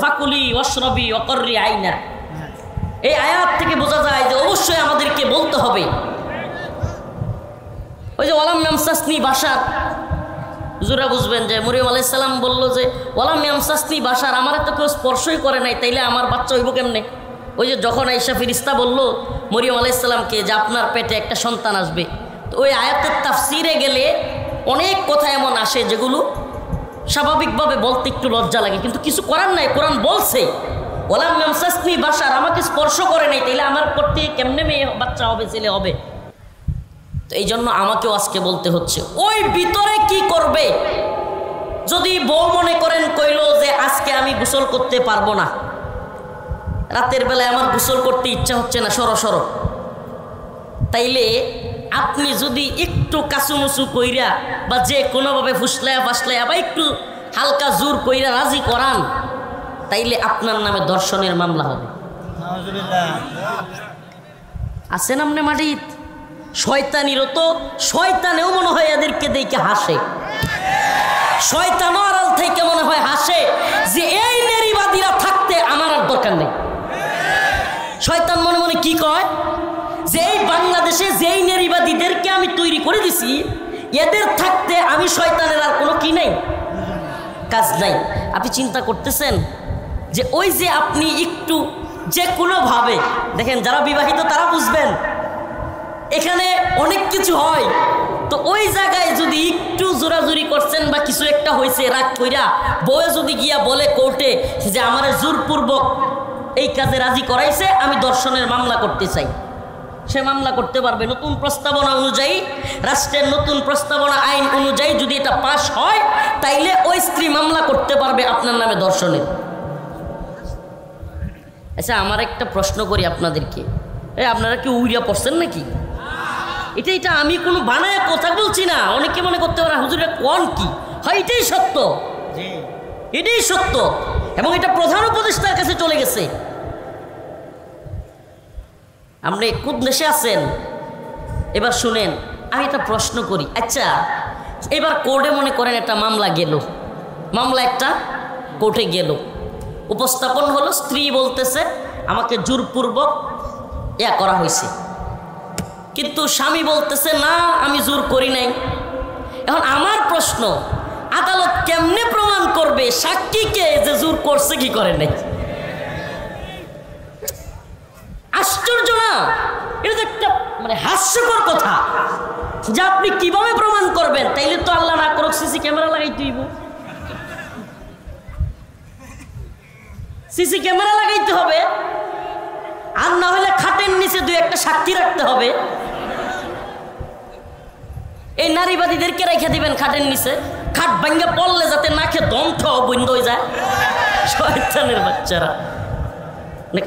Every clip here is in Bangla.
ফাকুলি ওয়াশরাবি ওয়াকররি আইনা। এই আয়াত থেকে বোঝা যায় যে অবশ্যই আমাদেরকে বলতে হবে। ওই যে ওয়ালাম ইয়ামসাসনি বাশার, হুজুরা বুঝবেন যে মরিয়ম আলাইহিস সালাম বলল যে ওয়ালাম ইয়ামসাসনি বাশার, আমার তো কেউ স্পর্শই করে নাই, তাইলে আমার বাচ্চা হইব কেমনে? ওই যে যখন আয়েশা ফেরেশতা বলল মরিয়ম আলাইহিস সালামকে যে আপনার পেটে একটা সন্তান আসবে, তো ওই আয়াতের তাফসিরে গেলে অনেক কথা এমন আসে যেগুলো স্বাভাবিকভাবে বলতে একটু লজ্জা লাগে, কিন্তু কিছু করার নাই। কোরআন বলছে ওয়ালাম ইয়ামসাসনি বাশার, আমাকে স্পর্শ করে নাই, তাইলে আমার করতে কেমনে মেয়ে বাচ্চা হবে, ছেলে হবে? তো এই জন্য আমাকেও আজকে বলতে হচ্ছে। ওই ভিতরে কি করবে? যদি বউ মনে করেন কইল যে আজকে আমি গোসল করতে পারবো না, রাতের বেলায় আমার গোসল করতে ইচ্ছা হচ্ছে না, সরো সরো, তাইলে আপনি যদি একটু কাচুমুচু কইরা বা যে কোনোভাবে ফুসলায়া ফাসলায়া বা একটু হালকা জোর কইরা রাজি করান, তাইলে আপনার নামে ধর্ষণের মামলা হবে। আছেন আপনি মাটিত? শয়তানিরও তো শয়তানেও মনে হয় এদেরকে দেখে হাসে, শয়তানও আড়াল থেকে মনে হয় হাসে যে এই নারীবাদীরা থাকতে আমার আর দরকার নেই। শয়তান মনে মনে কি কয় যে এই বাংলাদেশে যেই নারীবাদীদেরকে আমি তৈরি করে দিছি, এদের থাকতে আমি শয়তানের আর কোনো কি নাই, কাজ নাই। আপনি চিন্তা করতেছেন যে ওই যে আপনি একটু যে কোনোভাবে দেখেন, যারা বিবাহিত তারা বুঝবেন, এখানে অনেক কিছু হয়, তো ওই জায়গায় যদি একটু জোরাজুরি করছেন বা কিছু একটা হয়েছে রাগ কইরা, বউয়ে যদি গিয়া বলে কোর্টে যে আমার জোরপূর্বক এই কাজে রাজি করাইছে, আমি ধর্ষণের মামলা করতে চাই, সে মামলা করতে পারবে। নতুন প্রস্তাবনা অনুযায়ী, রাষ্ট্রের নতুন প্রস্তাবনা আইন অনুযায়ী যদি এটা পাশ হয়, তাইলে ওই স্ত্রী মামলা করতে পারবে আপনার নামে ধর্ষণের। আচ্ছা, আমার একটা প্রশ্ন করি আপনাদেরকে, আপনারা কি উইরা পড়ছেন নাকি? এটা আমি কোনো বানায় কথা বলছি না। অনেকে মনে করতে পারে হুজুরে কোন কি হয়, এটাই সত্য, এটাই সত্য, এবং এটা প্রধান উপদেষ্টার কাছে চলে গেছে। আপনি কোন দেশে আছেন? এবার শুনেন, আমি একটা প্রশ্ন করি। আচ্ছা, এবার কোর্টে মনে করেন একটা মামলা গেল, মামলা একটা কোর্টে গেল, উপস্থাপন হলো, স্ত্রী বলতেছে আমাকে জোরপূর্বক করা হয়েছে, কিন্তু স্বামী বলতেছে না আমি জোর করি নাই। এখন আমার প্রশ্ন, আদালত কেমনে প্রমাণ করবে সাক্ষীকে যে জোর করছে কি করে নাই? আশ্চর্য না? এটা তো একটা মানে হাস্যকর কথা যে আপনি কিভাবে প্রমাণ করবেন? তাইলে তো আল্লাহ না করুক সিসি ক্যামেরা লাগাইতে হইব, সিসি ক্যামেরা লাগাইতে হবে, আর না হলে খাটের নিচে দুই একটা সাক্ষী রাখতে হবে। এই নারীবাদীদেরকে রেখে দিবেন খাটের নিচে, খাট ভাঙ্গে পড়লে যাতে নাকে দম ঠাও বন্ধ হয়ে যায়। শয়তানের বাচ্চারা,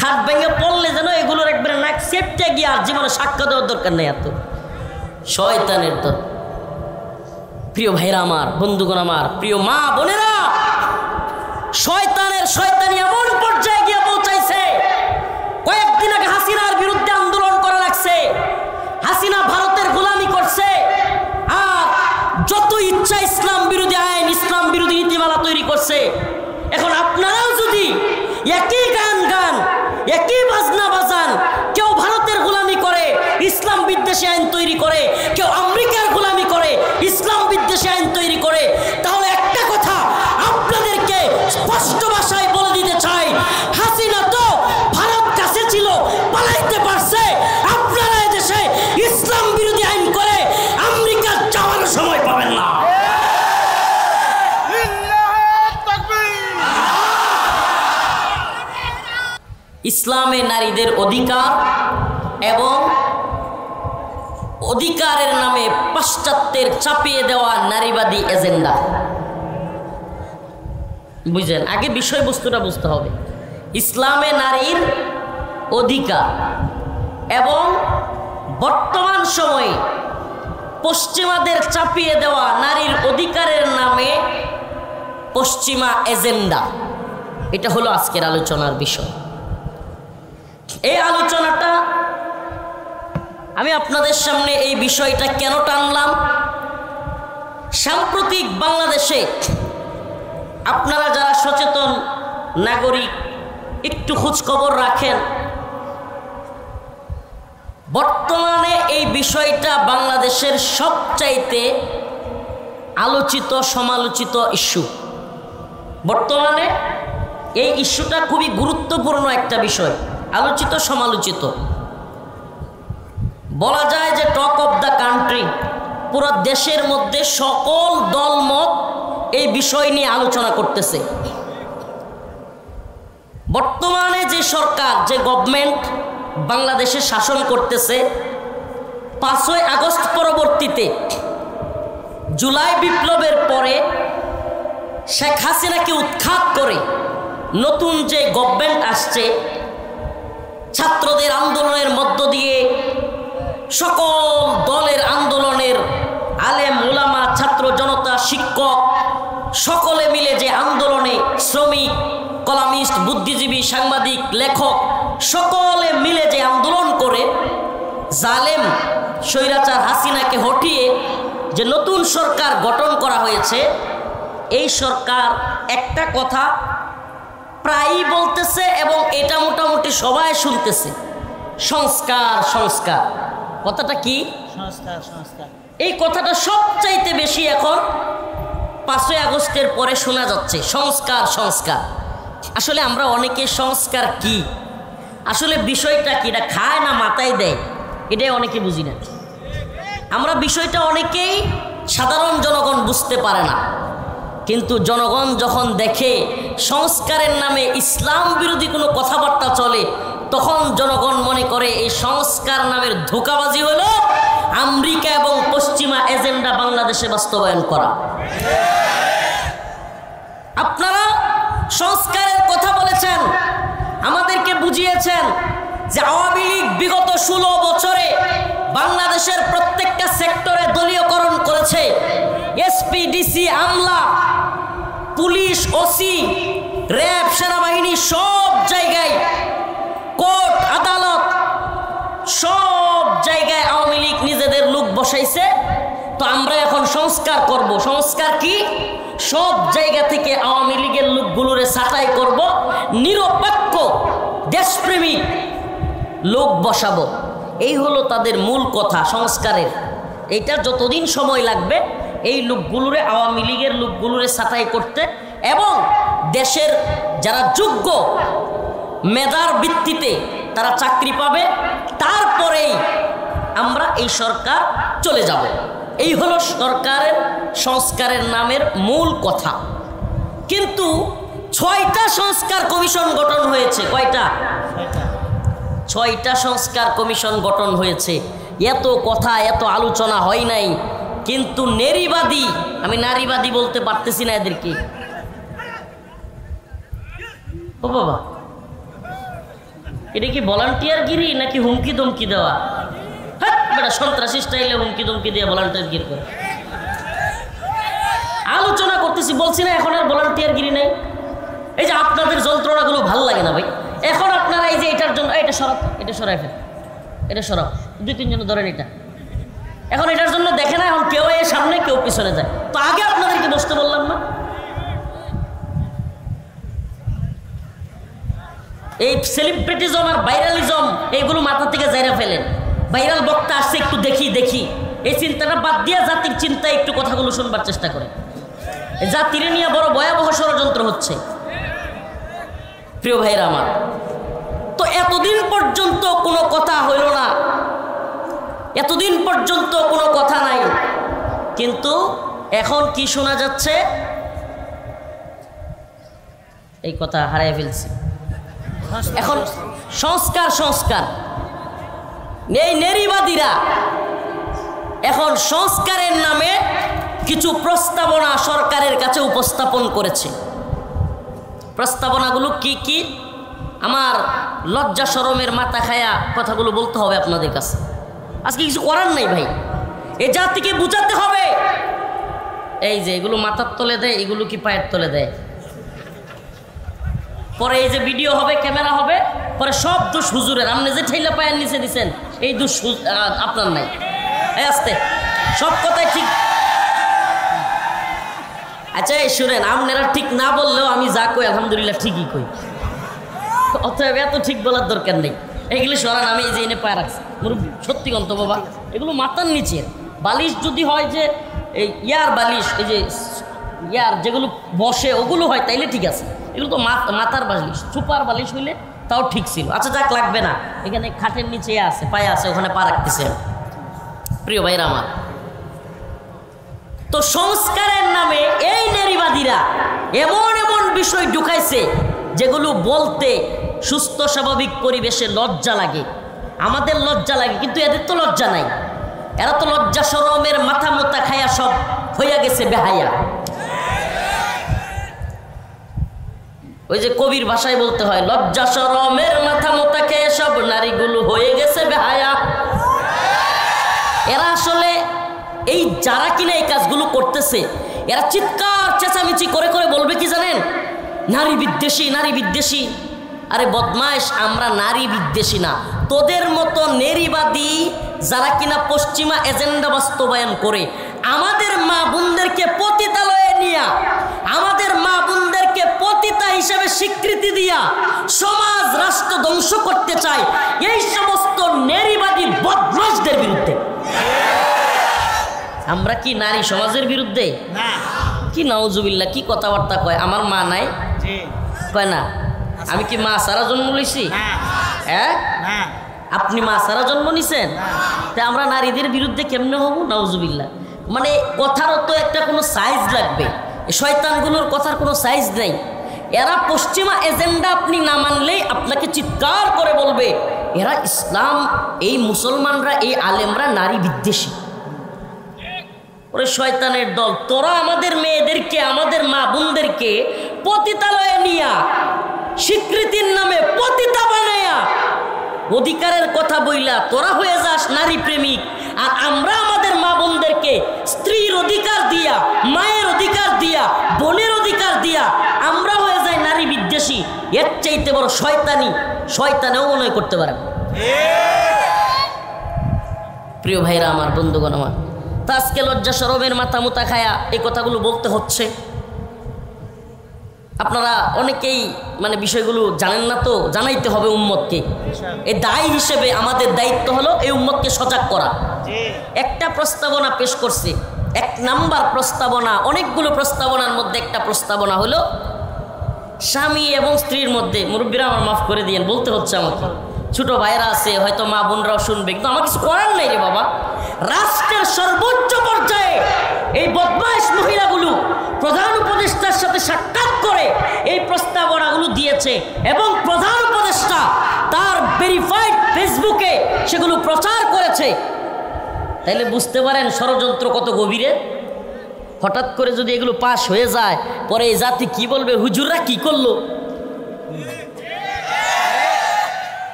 খাট ভেঙে পড়লে যেন এগুলোর একবারে নাক সেপটে গিয়ে আর জীবনে সাক্ষ্য দেওয়ার দরকার নেই। এত শয়তানের তো। প্রিয় ভাইরা আমার, বন্ধুগণ আমার, প্রিয় মা বোনেরা, শয়তানের শয়তানি এমন পর্যায়ে গিয়ে পৌঁছাইছে, কয়েকদিন আগে হাসিনার বিরুদ্ধে আন্দোলন করা লাগছে, হাসিনা ভারতের গোলামি করছে, আর যত ইচ্ছা ইসলাম বিরোধী আইন, ইসলাম বিরোধী নীতিমালা তৈরি করছে। এখন আপনারাও যদি একই গান গান, একই বাজনা বাজান, কেউ ভারতের গোলামি করে ইসলাম বিদ্বেষী আইন তৈরি করে, কেউ আমেরিকার গোলামি করে ইসলাম বিদ্বেষী আইন তৈরি করে, তাহলে একটা কথা আপনাদেরকে স্পষ্ট ভাষায় বলে দিতে চাই, হাসিনা তো ভারত কাছে ছিল, পালাইতে পারছে। আপনারা এদেশে ইসলাম বিরোধী আইন করে আমেরিকা যাওয়ার সময় পাবেন না। ইসলামে নারীদের অধিকার এবং অধিকারের নামে পাশ্চাত্যের চাপিয়ে দেওয়া নারীবাদী এজেন্ডা, বুঝলেন? আগে বিষয়বস্তুটা বুঝতে হবে। ইসলামে নারীর অধিকার এবং বর্তমান সময়ে পশ্চিমাদের চাপিয়ে দেওয়া নারীর অধিকারের নামে পশ্চিমা এজেন্ডা, এটা হলো আজকের আলোচনার বিষয়। এই আলোচনাটা আমি আপনাদের সামনে এই বিষয়টা কেন টানলাম, সাম্প্রতিক বাংলাদেশে আপনারা যারা সচেতন নাগরিক একটু খোঁজখবর রাখেন, বর্তমানে এই বিষয়টা বাংলাদেশের সবচাইতে আলোচিত সমালোচিত ইস্যু। বর্তমানে এই ইস্যুটা খুবই গুরুত্বপূর্ণ একটা বিষয়, আলোচিত সমালোচিত, বলা যায় যে টক অফ দ্য কান্ট্রি। পুরো দেশের মধ্যে সকল দলমত এই বিষয় নিয়ে আলোচনা করতেছে। বর্তমানে যে সরকার, যে গভর্নমেন্ট বাংলাদেশে শাসন করতেছে, 5ই আগস্ট পরবর্তীতে জুলাই বিপ্লবের পরে শেখ হাসিনাকে উৎখাত করে নতুন যে গভর্নমেন্ট আসছে, ছাত্রদের আন্দোলনের মধ্য দিয়ে, সকল দলের আন্দোলনের আলেম উলামা ছাত্র জনতা শিক্ষক সকলে মিলে যে আন্দোলনে, শ্রমিক কলামিস্ট বুদ্ধিজীবী সাংবাদিক লেখক সকলে মিলে যে আন্দোলন করে জালেম স্বৈরাচার হাসিনাকে হটিয়ে যে নতুন সরকার গঠন করা হয়েছে, এই সরকার একটা কথা প্রায়ই বলতেছে এবং এটা মোটামুটি সবাই শুনতেছে, সংস্কার সংস্কার। কথাটা কি? সংস্কার সংস্কার। এই কথাটা সবচাইতে বেশি এখন 5ই আগস্টের পরে শোনা যাচ্ছে, সংস্কার সংস্কার। আসলে আমরা অনেকে সংস্কার কি, আসলে বিষয়টা কি, এটা খায় না মাথায় দেয়, এটাই অনেকে বুঝি না। আমরা বিষয়টা অনেকেই সাধারণ জনগণ বুঝতে পারে না, কিন্তু জনগণ যখন দেখে সংস্কারের নামে ইসলাম বিরোধী কোনো কথাবার্তা চলে, তখন জনগণ মনে করে এই সংস্কার নামের ধোঁকাবাজি হলো আমেরিকা এবং পশ্চিমা এজেন্ডা বাংলাদেশে বাস্তবায়ন করা। আপনারা সংস্কারের কথা বলেছেন, আমাদেরকে বুঝিয়েছেন যে আওয়ামী লীগ বিগত 16 বছরে বাংলাদেশের প্রত্যেকটা সেক্টরে দলীয়করণ করেছে। এসপি ডিসি আমলা পুলিশ ওসি র্যাব সেনাবাহিনী সব জায়গায়, কোর্ট আদালত সব জায়গায় আওয়ামী লীগ নিজেদের লোক বসাইছে। তো আমরা এখন সংস্কার করব। সংস্কার কি? সব জায়গা থেকে আওয়ামী লীগের লোকগুলোরে ছাঁটাই করব, নিরপেক্ষ দেশপ্রেমিক লোক বসাবো। এই হলো তাদের মূল কথা সংস্কারের। এইটা যতদিন সময় লাগবে এই লোকগুলোরে, আওয়ামী লীগের লোকগুলোরে ছাঁটাই করতে, এবং দেশের যারা যোগ্য মেধার ভিত্তিতে তারা চাকরি পাবে, তারপরেই আমরা এই সরকার চলে যাব। এই হলো সরকারের সংস্কারের নামের মূল কথা। কিন্তু 6টা সংস্কার কমিশন গঠন হয়েছে। কয়টা? 6টা সংস্কার কমিশন গঠন হয়েছে। এত কথা এত আলোচনা হয় নাই, কিন্তু নারীবাদী, আমি নারীবাদী বলতে পারতেছি না এদেরকে। ও বাবা, এটা কি ভলান্টিয়ার গিরি নাকি হুমকি ধমকি দেওয়া? হ্যাঁ বেটা, সন্ত্রাসী স্টাইলে হুমকি ধমকি দিয়ে ভলান্টিয়ার গিরি করে আলোচনা করতেছি। বলছি না এখন আর ভলান্টিয়ার গিরি নাই। এই যে আপনাদের যন্ত্রণাগুলো ভাল লাগে না ভাই। এখন আপনারা এই যে এটার জন্য এটা সরাব, এটা সরাই ফেল, এটা সরাব, 2-3 জন ধরেন এটা। এখন এটার জন্য দেখে না, এখন কেউ এর সামনে কেউ পিছনে যায়। তো আগে আপনাদেরকে বসতে বললাম না? এই সেলিব্রিটিজম আর ভাইরালিজম এইগুলো মাথা থেকে জায়গা ফেলেন। ভাইরাল বক্তা আসছে, একটু দেখি দেখি, এই চিন্তাটা বাদ দিয়ে জাতির চিন্তায় একটু কথাগুলো শুনবার চেষ্টা করে। জাতিরে নিয়ে বড় ভয়াবহ ষড়যন্ত্র হচ্ছে প্রিয় ভাইরা আমার। তো এতদিন পর্যন্ত কোনো কথা হইল না, এতদিন পর্যন্ত কোনো কথা নাই, কিন্তু এখন কি শোনা যাচ্ছে? এই কথা হারিয়ে ফেলছি। এখন সংস্কার সংস্কার, এই নারীবাদীরা এখন সংস্কারের নামে কিছু প্রস্তাবনা সরকারের কাছে উপস্থাপন করেছে। প্রস্তাবনাগুলো কি কি? আমার লজ্জা শরমের মাথা খায়া কথাগুলো বলতে হবে আপনাদের কাছে। আজকে কিছু করার নাই ভাই, এ জাতিকে বুঝাতে হবে। এই যে এগুলো মাথার তলে দেয়, এগুলো কি পায়ের তলে দেয়? পরে এই যে ভিডিও হবে, ক্যামেরা হবে, পরে সব দোষ হুজুরের। আপনি যে ঠেলা পায়ের নিচে দিচ্ছেন এই দোষ আপনার নাই। এই আসতে সব কথাই ঠিক, আচ্ছা এই শুনেন, আপনারা ঠিক না বললেও আমি যা কই আলহামদুলিল্লাহ ঠিকই কই, অতএব এত ঠিক বলার দরকার নেই। এগুলি সরান, আমি এই যে এনে পায়ে রাখছি মুরব্বী, সত্যি গন্ত বাবা, এগুলো মাথার নিচে বালিশ যদি হয় যে এই ইয়ার বালিশ, এই যে ইয়ার যেগুলো বসে ওগুলো হয় তাইলে ঠিক আছে, এগুলো তো মাথার বালিশ, সুপার বালিশ হইলে তাও ঠিক ছিল। আচ্ছা যাক, লাগবে না, এখানে খাটের নিচে আছে, পায়ে আছে, ওখানে পা রাখতেছে। প্রিয় ভাইরা আমার, তো সংস্কারের নামে এই নারীবাদীরা এমন এমন বিষয় ঢুকাইছে যেগুলো বলতে সুস্থ স্বাভাবিক পরিবেশে লজ্জা লাগে, আমাদের লজ্জা লাগে, কিন্তু এদের তো লজ্জা নাই। এরা তো লজ্জা শরমের মাথা মোতা খায়া সব হইয়া গেছে বেহায়া। ওই যে কবির ভাষায় বলতে হয়, লজ্জা শরমের মাথা মোতা খেয়ে সব নারীগুলো হয়ে গেছে বেহায়া। এরা আসলে এই যারা কিনা এই কাজগুলো করতেছে, এরা চিৎকার চেঁচামেচি করে করে বলবে কি জানেন, নারী বিদ্বেষী, নারী বিদ্বেষী। আরে বদমাইশ, আমরা নারী বিদ্বেষী না, তোদের মতো নারীবাদী যারা কিনা পশ্চিমা এজেন্ডা বাস্তবায়ন করে আমাদের মা বোনদেরকে পতিতালয়ে নিয়া, আমাদের মা বোনদেরকে পতিতা হিসেবে স্বীকৃতি দিয়া সমাজ রাষ্ট্র ধ্বংস করতে চায়, এই সমস্ত নারীবাদী বদমাইশদের বিরুদ্ধে। আমরা কি নারী সমাজের বিরুদ্ধে? কি নাউজুবিল্লাহ, কি কথাবার্তা কয়। আমার মা নাই কয় না, আমি কি মা সারা জন্ম লইছি? হ্যাঁ, আপনি মা সারা জন্ম নিছেন, তা আমরা নারীদের বিরুদ্ধে কেমনে হব? নাউজুবিল্লাহ। মানে কথারও তো একটা কোনো সাইজ লাগবে, শয়তানগুলোর কথার কোনো সাইজ নেই। এরা পশ্চিমা এজেন্ডা আপনি না মানলেই আপনাকে চিৎকার করে বলবে এরা ইসলাম, এই মুসলমানরা, এই আলেমরা নারী বিদ্বেষী। ওরে শয়তানের দল, তোরা আমাদের মেয়েদেরকে, আমাদের মা বোনদেরকে পতিতালয়ে নিয়া, স্বীকৃতির নামে পতিতা বানায়া, অধিকারের কথা বইলা তোরা হয়ে যাস নারী প্রেমিক, আর আমরা আমাদের মা বোনদেরকে স্ত্রীর অধিকার দিয়া, মায়ের অধিকার দিয়া, বোনের অধিকার দিয়া আমরা হয়ে যাই নারী বিদ্বেষী। এর চাইতে বড় শয়তানি শয়তানেও মনে করতে পারে। প্রিয় ভাইরা আমার, বন্ধুগণ আমার, তা আজকে লজ্জা শরমের মাথা মোতা খায়া এই কথাগুলো বলতে হচ্ছে। আপনারা অনেকেই মানে বিষয়গুলো জানেন না, তো জানাইতে হবে উম্মতকে। এই দায়ী হিসেবে আমাদের দায়িত্ব হলো এই উম্মতকে সজাগ করা। একটা প্রস্তাবনা পেশ করছে, 1 নাম্বার প্রস্তাবনা, অনেকগুলো প্রস্তাবনার মধ্যে একটা প্রস্তাবনা হলো স্বামী এবং স্ত্রীর মধ্যে, মুরব্বীরা আমার মাফ করে দিয়েন, বলতে হচ্ছে আমাকে, ছোট ভাইরা আছে হয়তো, মা বোনরাও শুনবে, কিন্তু আমার কিছু করার নাই রে বাবা। রাষ্ট্রের সর্বোচ্চ পর্যায়ে এই বদমাইশ মহিলাগুলো প্রধান উপদেষ্টার সাথে সাক্ষাৎ করে এই প্রস্তাবনাগুলো দিয়েছে, এবং প্রধান উপদেষ্টা তার ভেরিফাইড ফেসবুকে সেগুলো প্রচার করেছে। তাইলে বুঝতে পারেন ষড়যন্ত্র কত গভীরে। হঠাৎ করে যদি এগুলো পাশ হয়ে যায়, পরে এই জাতি কি বলবে, হুজুররা কি করলো?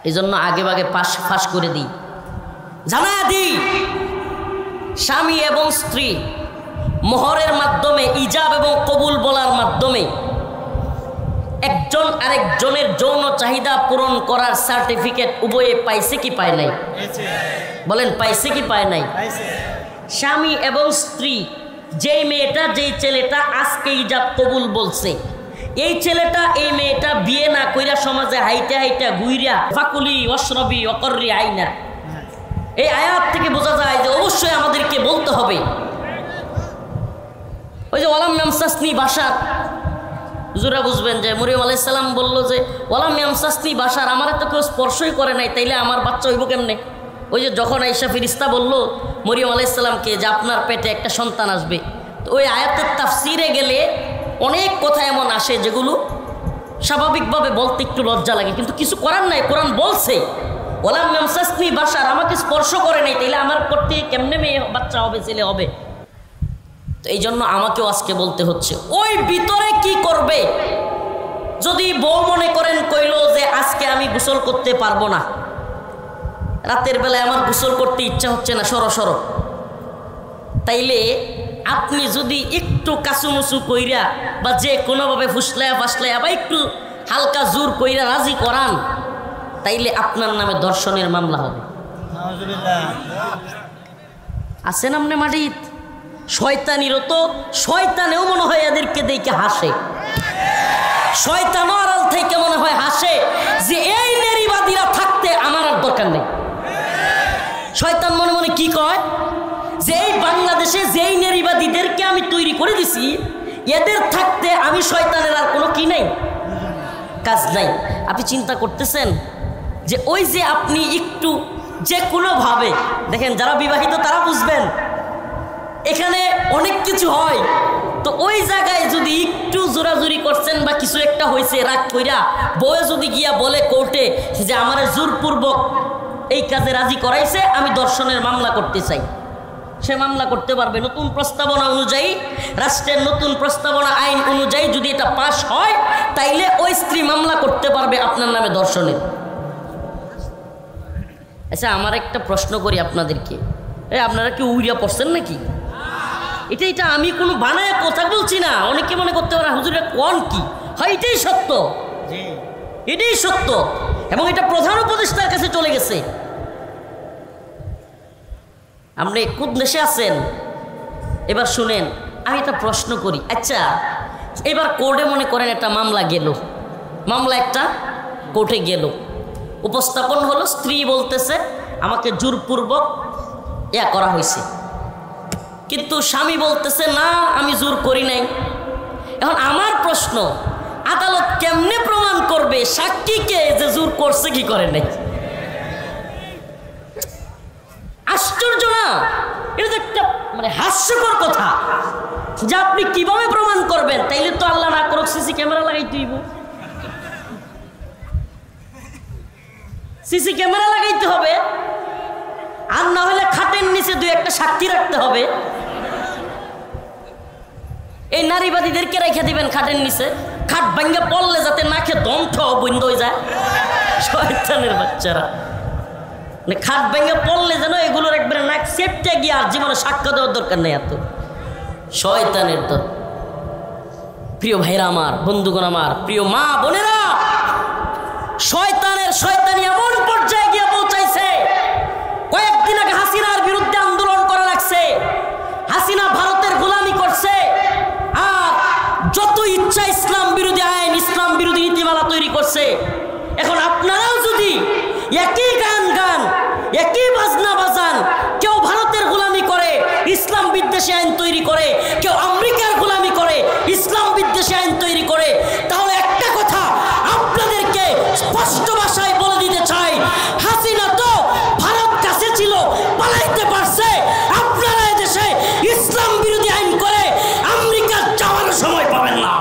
এই জন্য আগে ভাগে ফাঁস করে দিই, জানা দিই, স্বামী এবং স্ত্রী মোহরের মাধ্যমে, ইজাব এবং কবুল বলার মাধ্যমে একজন আরেকজনের যৌন চাহিদা পূরণ করার সার্টিফিকেট উভয়ে পাইছে কি পায় নাই? বলেন, পাইছে কি পায় নাই? স্বামী এবং স্ত্রী, যেই মেয়েটা যেই ছেলেটা আজকে ইজাব কবুল বলছে, এই ছেলেটা এই মেয়েটা বিয়ে না কইরা সমাজে হাইটা হাইটা ঘুইরা ফাকুলি অশ্রবি অকর্রি আইনা, এই আয়াত থেকে বোঝা যায় যে অবশ্যই আমাদেরকে বলতে হবে। ওই যে ওয়ালাম ইয়ামসাসনি বাশার, হুজুরা বুঝবেন যে মরিয়ম আলাইহিস সালাম বললো যে ওয়ালাম ইয়ামসাসনি বাশার, আমার তো কেউ স্পর্শই করে নাই, তাইলে আমার বাচ্চা হইব কেমনে? ওই যে যখন আয়েশা ফেরেশতা বলল মরিয়ম আলাইহিস সালামকে যে আপনার পেটে একটা সন্তান আসবে, তো ওই আয়াতের তাফসিরে গেলে অনেক কথা এমন আসে যেগুলো স্বাভাবিকভাবে বলতে একটু লজ্জা লাগে, কিন্তু কিছু করার নাই। কোরআন বলছে ওয়ালাম ইয়ামসাসনি বাশার, আমাকে স্পর্শ করে নাই, তাইলে আমার করতে কেমনে মেয়ে বাচ্চা হবে, ছেলে হবে? তো এই জন্য আমাকেও আজকে বলতে হচ্ছে, ওই ভিতরে কি করবে যদি বউ মনে করেন কইল যে আজকে আমি গোসল করতে পারবো না, রাতের বেলায় আমার গোসল করতে ইচ্ছা হচ্ছে না, সরো, তাইলে আপনি যদি একটু কাসুমুসু কইরা বা যে কোনোভাবে ফুসলায়া ফাসলায়া বা একটু হালকা জোর কইরা রাজি করান, তাইলে আপনার নামে ধর্ষণের মামলা হবে। আছেন আপনি মাটিত শয়তানিরত শয়তানেও মনে হয় এদেরকে দেখে হাসে, শয়তানও আড়াল থেকে মনে হয় হাসে যে এই নারীবাদীরা থাকতে আমার আর দরকার নেই। শয়তান মনে মনে কি কয় যে এই বাংলাদেশে যেই নারীবাদীদেরকে আমি তৈরি করে দিছি এদের থাকতে আমি শয়তানের আর কোনো কি নাই, কাজ নাই। আপনি চিন্তা করতেছেন যে ওই যে আপনি একটু যে কোনোভাবে দেখেন, যারা বিবাহিত তারা বুঝবেন এখানে অনেক কিছু হয়, তো ওই জায়গায় যদি একটু জোরাজুরি করছেন বা কিছু একটা হয়েছে রাগ কইরা বউয়ে যদি গিয়া বলে কোর্টে যে আমার জোরপূর্বক এই কাজে রাজি করাইছে, আমি ধর্ষণের মামলা করতে চাই, সে মামলা করতে পারবে। নতুন প্রস্তাবনা অনুযায়ী, রাষ্ট্রের নতুন প্রস্তাবনা আইন অনুযায়ী যদি এটা পাশ হয় তাইলে ওই স্ত্রী মামলা করতে পারবে আপনার নামে ধর্ষণের। আচ্ছা, আমার একটা প্রশ্ন করি আপনাদেরকে, আপনারা কি উড়িয়া পড়ছেন নাকি? এটা আমি কোনো বানায় কথা বলছি না। অনেকে মনে করতে পারে হুজুর কোন কি হয়, এটাই সত্য, এটাই সত্য, এবং এটা প্রধান উপদেষ্টার কাছে চলে গেছে। আপনি কোন দেশে আছেন এবার শুনেন, আমি একটা প্রশ্ন করি। আচ্ছা, এবার কোর্টে মনে করেন একটা মামলা গেল, মামলা একটা কোর্টে গেল, উপস্থাপন হলো, স্ত্রী বলতেছে আমাকে জোরপূর্বক করা হয়েছে, কিন্তু স্বামী বলতেছে না আমি জোর করি নাই। এখন আমার প্রশ্ন, আদালত কেমনে প্রমাণ করবে সাক্ষীকে যে জোর করছে কি করে নাই? আশ্চর্য না? এটা তো একটা মানে হাস্যকর কথা যে আপনি কিভাবে প্রমাণ করবেন? তাইলে তো আল্লাহ না করুক সিসি ক্যামেরা লাগাইতে হইব, সিসি ক্যামেরা লাগাইতে হবে, আর না হলে খাটের নিচে দুই একটা সাক্ষী রাখতে হবে। এই নারীবাদীদেরকে রেখে দিবেন খাটের নিচে, খাট ভাঙ্গে পড়লে যাতে নাকে দমঠ বন্ধ হয়ে যায়। শয়তানের বাচ্চারা, খাট ভেঙে পড়লে যেন এগুলোর একবারে নাক সেপটে গিয়ে আর জীবনে সাক্ষ্য দেওয়ার দরকার নেই। এত শয়তানের দল। প্রিয় ভাইরা আমার, বন্ধুগণ আমার, প্রিয় মা বোনেরা, শয়তানি এমন পর্যায়ে গিয়ে পৌঁছাইছে, কয়েকদিন আগে হাসিনার বিরুদ্ধে আন্দোলন করা লাগছে, হাসিনা ভারতের গোলামি করছে, আর যত ইচ্ছা ইসলাম বিরোধী আইন, ইসলাম বিরোধী নীতিমালা তৈরি করছে। এখন আপনারাও যদি একই গান একই বাজনা বাজান, কেউ ভারতের গোলামি করে ইসলাম বিদ্বেষী আইন তৈরি করে, কেউ আমেরিকার গোলামি করে ইসলাম বিদ্বেষী আইন তৈরি করে, তাহলে একটা কথা আপনাদেরকে স্পষ্ট ভাষায় বলে দিতে চাই, হাসিনা তো ভারত কাছে ছিল, পালাইতে পারছে। আপনারা এদেশে ইসলাম বিরোধী আইন করে আমেরিকা যাওয়ার সময় পাবেন না।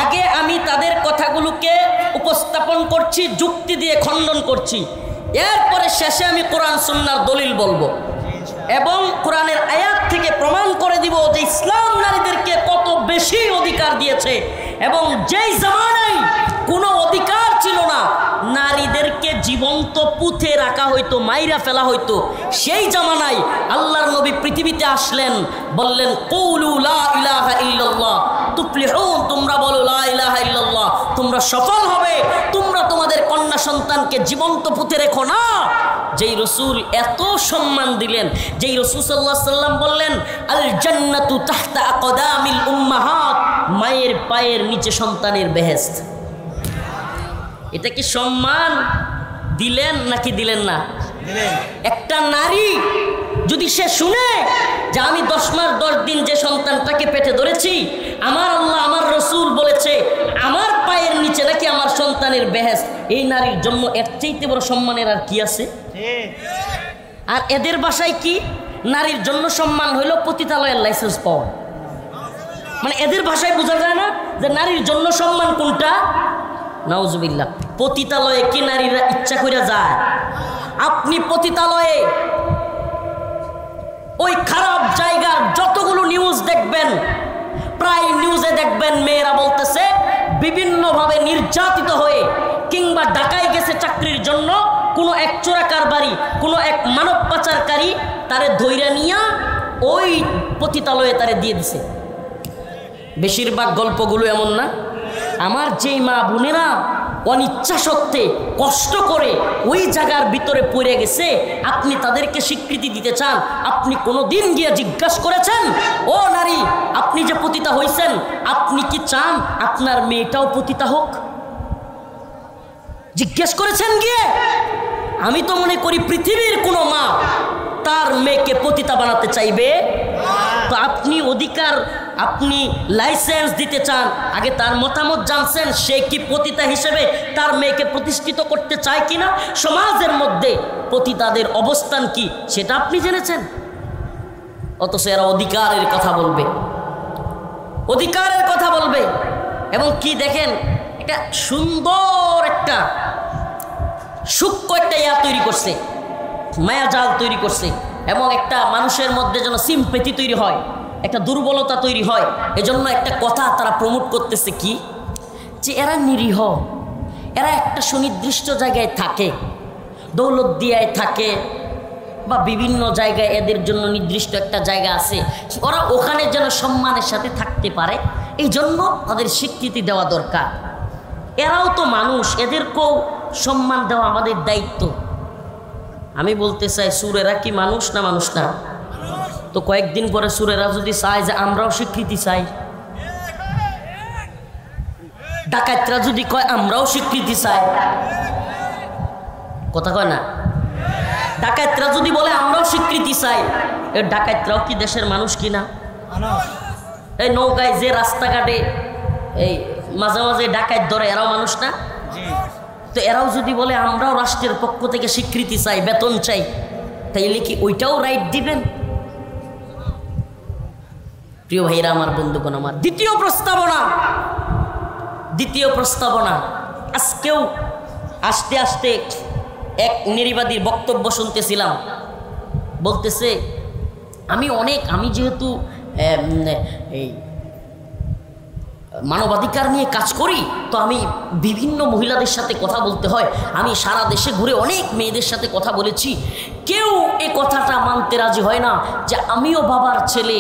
আগে আমি তাদের কথাগুলোকে উপস্থাপন করছি, যুক্তি দিয়ে খণ্ডন করছি, এরপরে শেষে আমি কোরআন সুন্নাহর দলিল বলবো এবং কোরআনের আয়াত থেকে প্রমাণ করে দিব যে ইসলাম নারীদেরকে কত বেশি অধিকার দিয়েছে, এবং যেই জামানায় কোনো অধিকার ছিল না, নারীদেরকে জীবন্ত পুঁতে রাখা হইতো, মাইরা ফেলা হইতো, সেই জামানায় আল্লাহর নবী পৃথিবীতে আসলেন, বললেন কৌলু লা ইলাহা ইল্লাল্লাহ তুফলিহুন, তোমরা বলো লা ইলাহা ইল্লাল্লাহ, তোমরা সফল হবে। তোমরা তোমাদের কন্যা সন্তানকে জীবন্ত পুঁতে রেখো না। যেই রসুল এত সম্মান দিলেন, যেই রসুল সাল্লাল্লাহু আলাইহি সাল্লাম বললেন আল জান্নাতু তাহতা আকদামিল উম্মাহাত, মায়ের পায়ের নিচে সন্তানের বেহেশত। এটা কি সম্মান দিলেন নাকি দিলেন না? একটা নারী যদি সে শুনে যে আমি 10 মাস 10 দিন যে সন্তানটাকে পেটে ধরেছি, আমার আল্লাহ আমার রসুল বলেছে আমার পায়ের নিচে নাকি আমার সন্তানের বেহেশত, এই নারীর জন্য এর চাইতে বড় সম্মানের আর কি আছে? আর এদের ভাষায় কি নারীর জন্য সম্মান হইল পতিতালয়ের লাইসেন্স পাওয়া। মানে এদের ভাষায় বোঝা যায় না যে নারীর জন্য সম্মান কোনটা? নাউজুবিল্লাহ। পতিতালয়ে কি নারীরা ইচ্ছা করে যায়? আপনি পতিতালয়ে ওই খারাপ জায়গার যতগুলো নিউজ দেখবেন, প্রায় নিউজে দেখবেন মেয়েরা বলতেছে বিভিন্নভাবে নির্যাতিত হয়ে কিংবা কিংবা ঢাকায় গেছে চাকরির জন্য, কোনো এক চোরা কারবারি, কোনো এক মানব পাচারকারী তারে ধইরা নিয়া ওই পতিতালয়ে তারে দিয়ে দিছে। বেশিরভাগ গল্পগুলো এমন না? আমার যেই মা বোনেরা অনিচ্ছা সত্ত্বে কষ্ট করে ওই জায়গার ভিতরে পড়ে গেছে, আপনি তাদেরকে স্বীকৃতি দিতে চান? আপনি কোনো দিন গিয়ে জিজ্ঞাসা করেছেন, ও নারী আপনি যে পতিতা হইছেন, আপনি কি চান আপনার মেয়েটাও পতিতা হোক? জিজ্ঞেস করেছেন গিয়ে? আমি তো মনে করি পৃথিবীর কোনো মা তার মেয়েকে পতিতা বানাতে চাইবে। তো আপনি অধিকার, আপনি লাইসেন্স দিতে চান, আগে তার মতামত জানছেন সে কি পতিতা হিসেবে তার মেয়েকে প্রতিষ্ঠিত করতে চায় কিনা, সমাজের মধ্যে পতিতাদের অবস্থান কি সেটা আপনি জেনেছেন? অথচ এরা অধিকারের কথা বলবে, অধিকারের কথা বলবে। এবং কি দেখেন, একটা সুন্দর একটা সূক্ষ্ম একটা ইয়া তৈরি করছে, মায়াজাল তৈরি করছে, এবং একটা মানুষের মধ্যে যেন সিম্পেথি তৈরি হয়, একটা দুর্বলতা তৈরি হয়। এজন্য একটা কথা তারা প্রমোট করতেছে কি, যে এরা নিরীহ, এরা একটা সুনির্দিষ্ট জায়গায় থাকে, দৌলতদিয়ায় থাকে বা বিভিন্ন জায়গায় এদের জন্য নির্দিষ্ট একটা জায়গা আছে, ওরা ওখানে যেন সম্মানের সাথে থাকতে পারে, এই জন্য তাদের স্বীকৃতি দেওয়া দরকার। এরাও তো মানুষ, এদেরকেও সম্মান দেওয়া আমাদের দায়িত্ব। আমি বলতে চাই, সুরেরা কি মানুষ না মানুষ না? তো কয়েকদিন পরে সুরেরা যদি চায় যে আমরাও স্বীকৃতি চাই, ডাকাতরা যদি কয় আমরাও স্বীকৃতি চাই, কথা কয় না? ডাকাতরা যদি বলে আমরাও স্বীকৃতি চাই, এর ডাকাতরাও কি দেশের মানুষ কিনা? এই নৌকায় যে রাস্তাঘাটে এই মাঝে মাঝে ডাকাত ধরে, এরাও মানুষ না? তো এরাও যদি বলে আমরাও রাষ্ট্রের পক্ষ থেকে স্বীকৃতি চাই, বেতন চাই, তাইলে কি ওইটাও রাইট দিবেন? প্রিয় ভাইরা আমার, বন্ধুগণ আমার, দ্বিতীয় প্রস্তাবনা আজকেও আস্তে আস্তে এক নির্বাদীর বক্তব্য শুনতেছিলাম, বলতেছে আমি যেহেতু এই মানবাধিকার নিয়ে কাজ করি, তো আমি বিভিন্ন মহিলাদের সাথে কথা বলতে হয়, আমি সারা দেশে ঘুরে অনেক মেয়েদের সাথে কথা বলেছি, কেউ এ কথাটা মানতে রাজি হয় না যে আমিও বাবার ছেলে,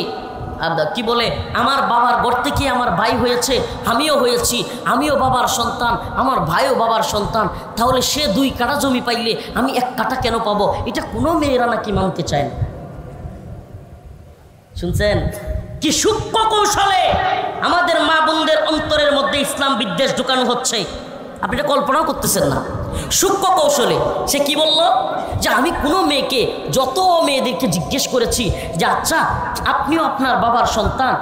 কি বলে, আমার বাবার ঘর থেকে আমার ভাই হয়েছে, আমিও হয়েছি, আমিও বাবার সন্তান, আমার ভাইও বাবার সন্তান, তাহলে সে 2 কাঠা জমি পাইলে আমি 1 কাঠা কেন পাবো? এটা কোনো মেয়েরা নাকি মানতে চায় না। শুনছেন কি সূক্ষ্ম কৌশলে আমাদের মা বোনদের অন্তরের মধ্যে ইসলাম বিদ্বেষ ঢুকানো হচ্ছে, আপনি এটা কল্পনাও করতেছেন না। সূক্ষ্ম কৌশলে সে কি বলল, যে আমি কোনো মেয়েকে, যত মেয়েদেরকে জিজ্ঞেস করেছি যে আচ্ছা আপনিও আপনার বাবার সন্তান,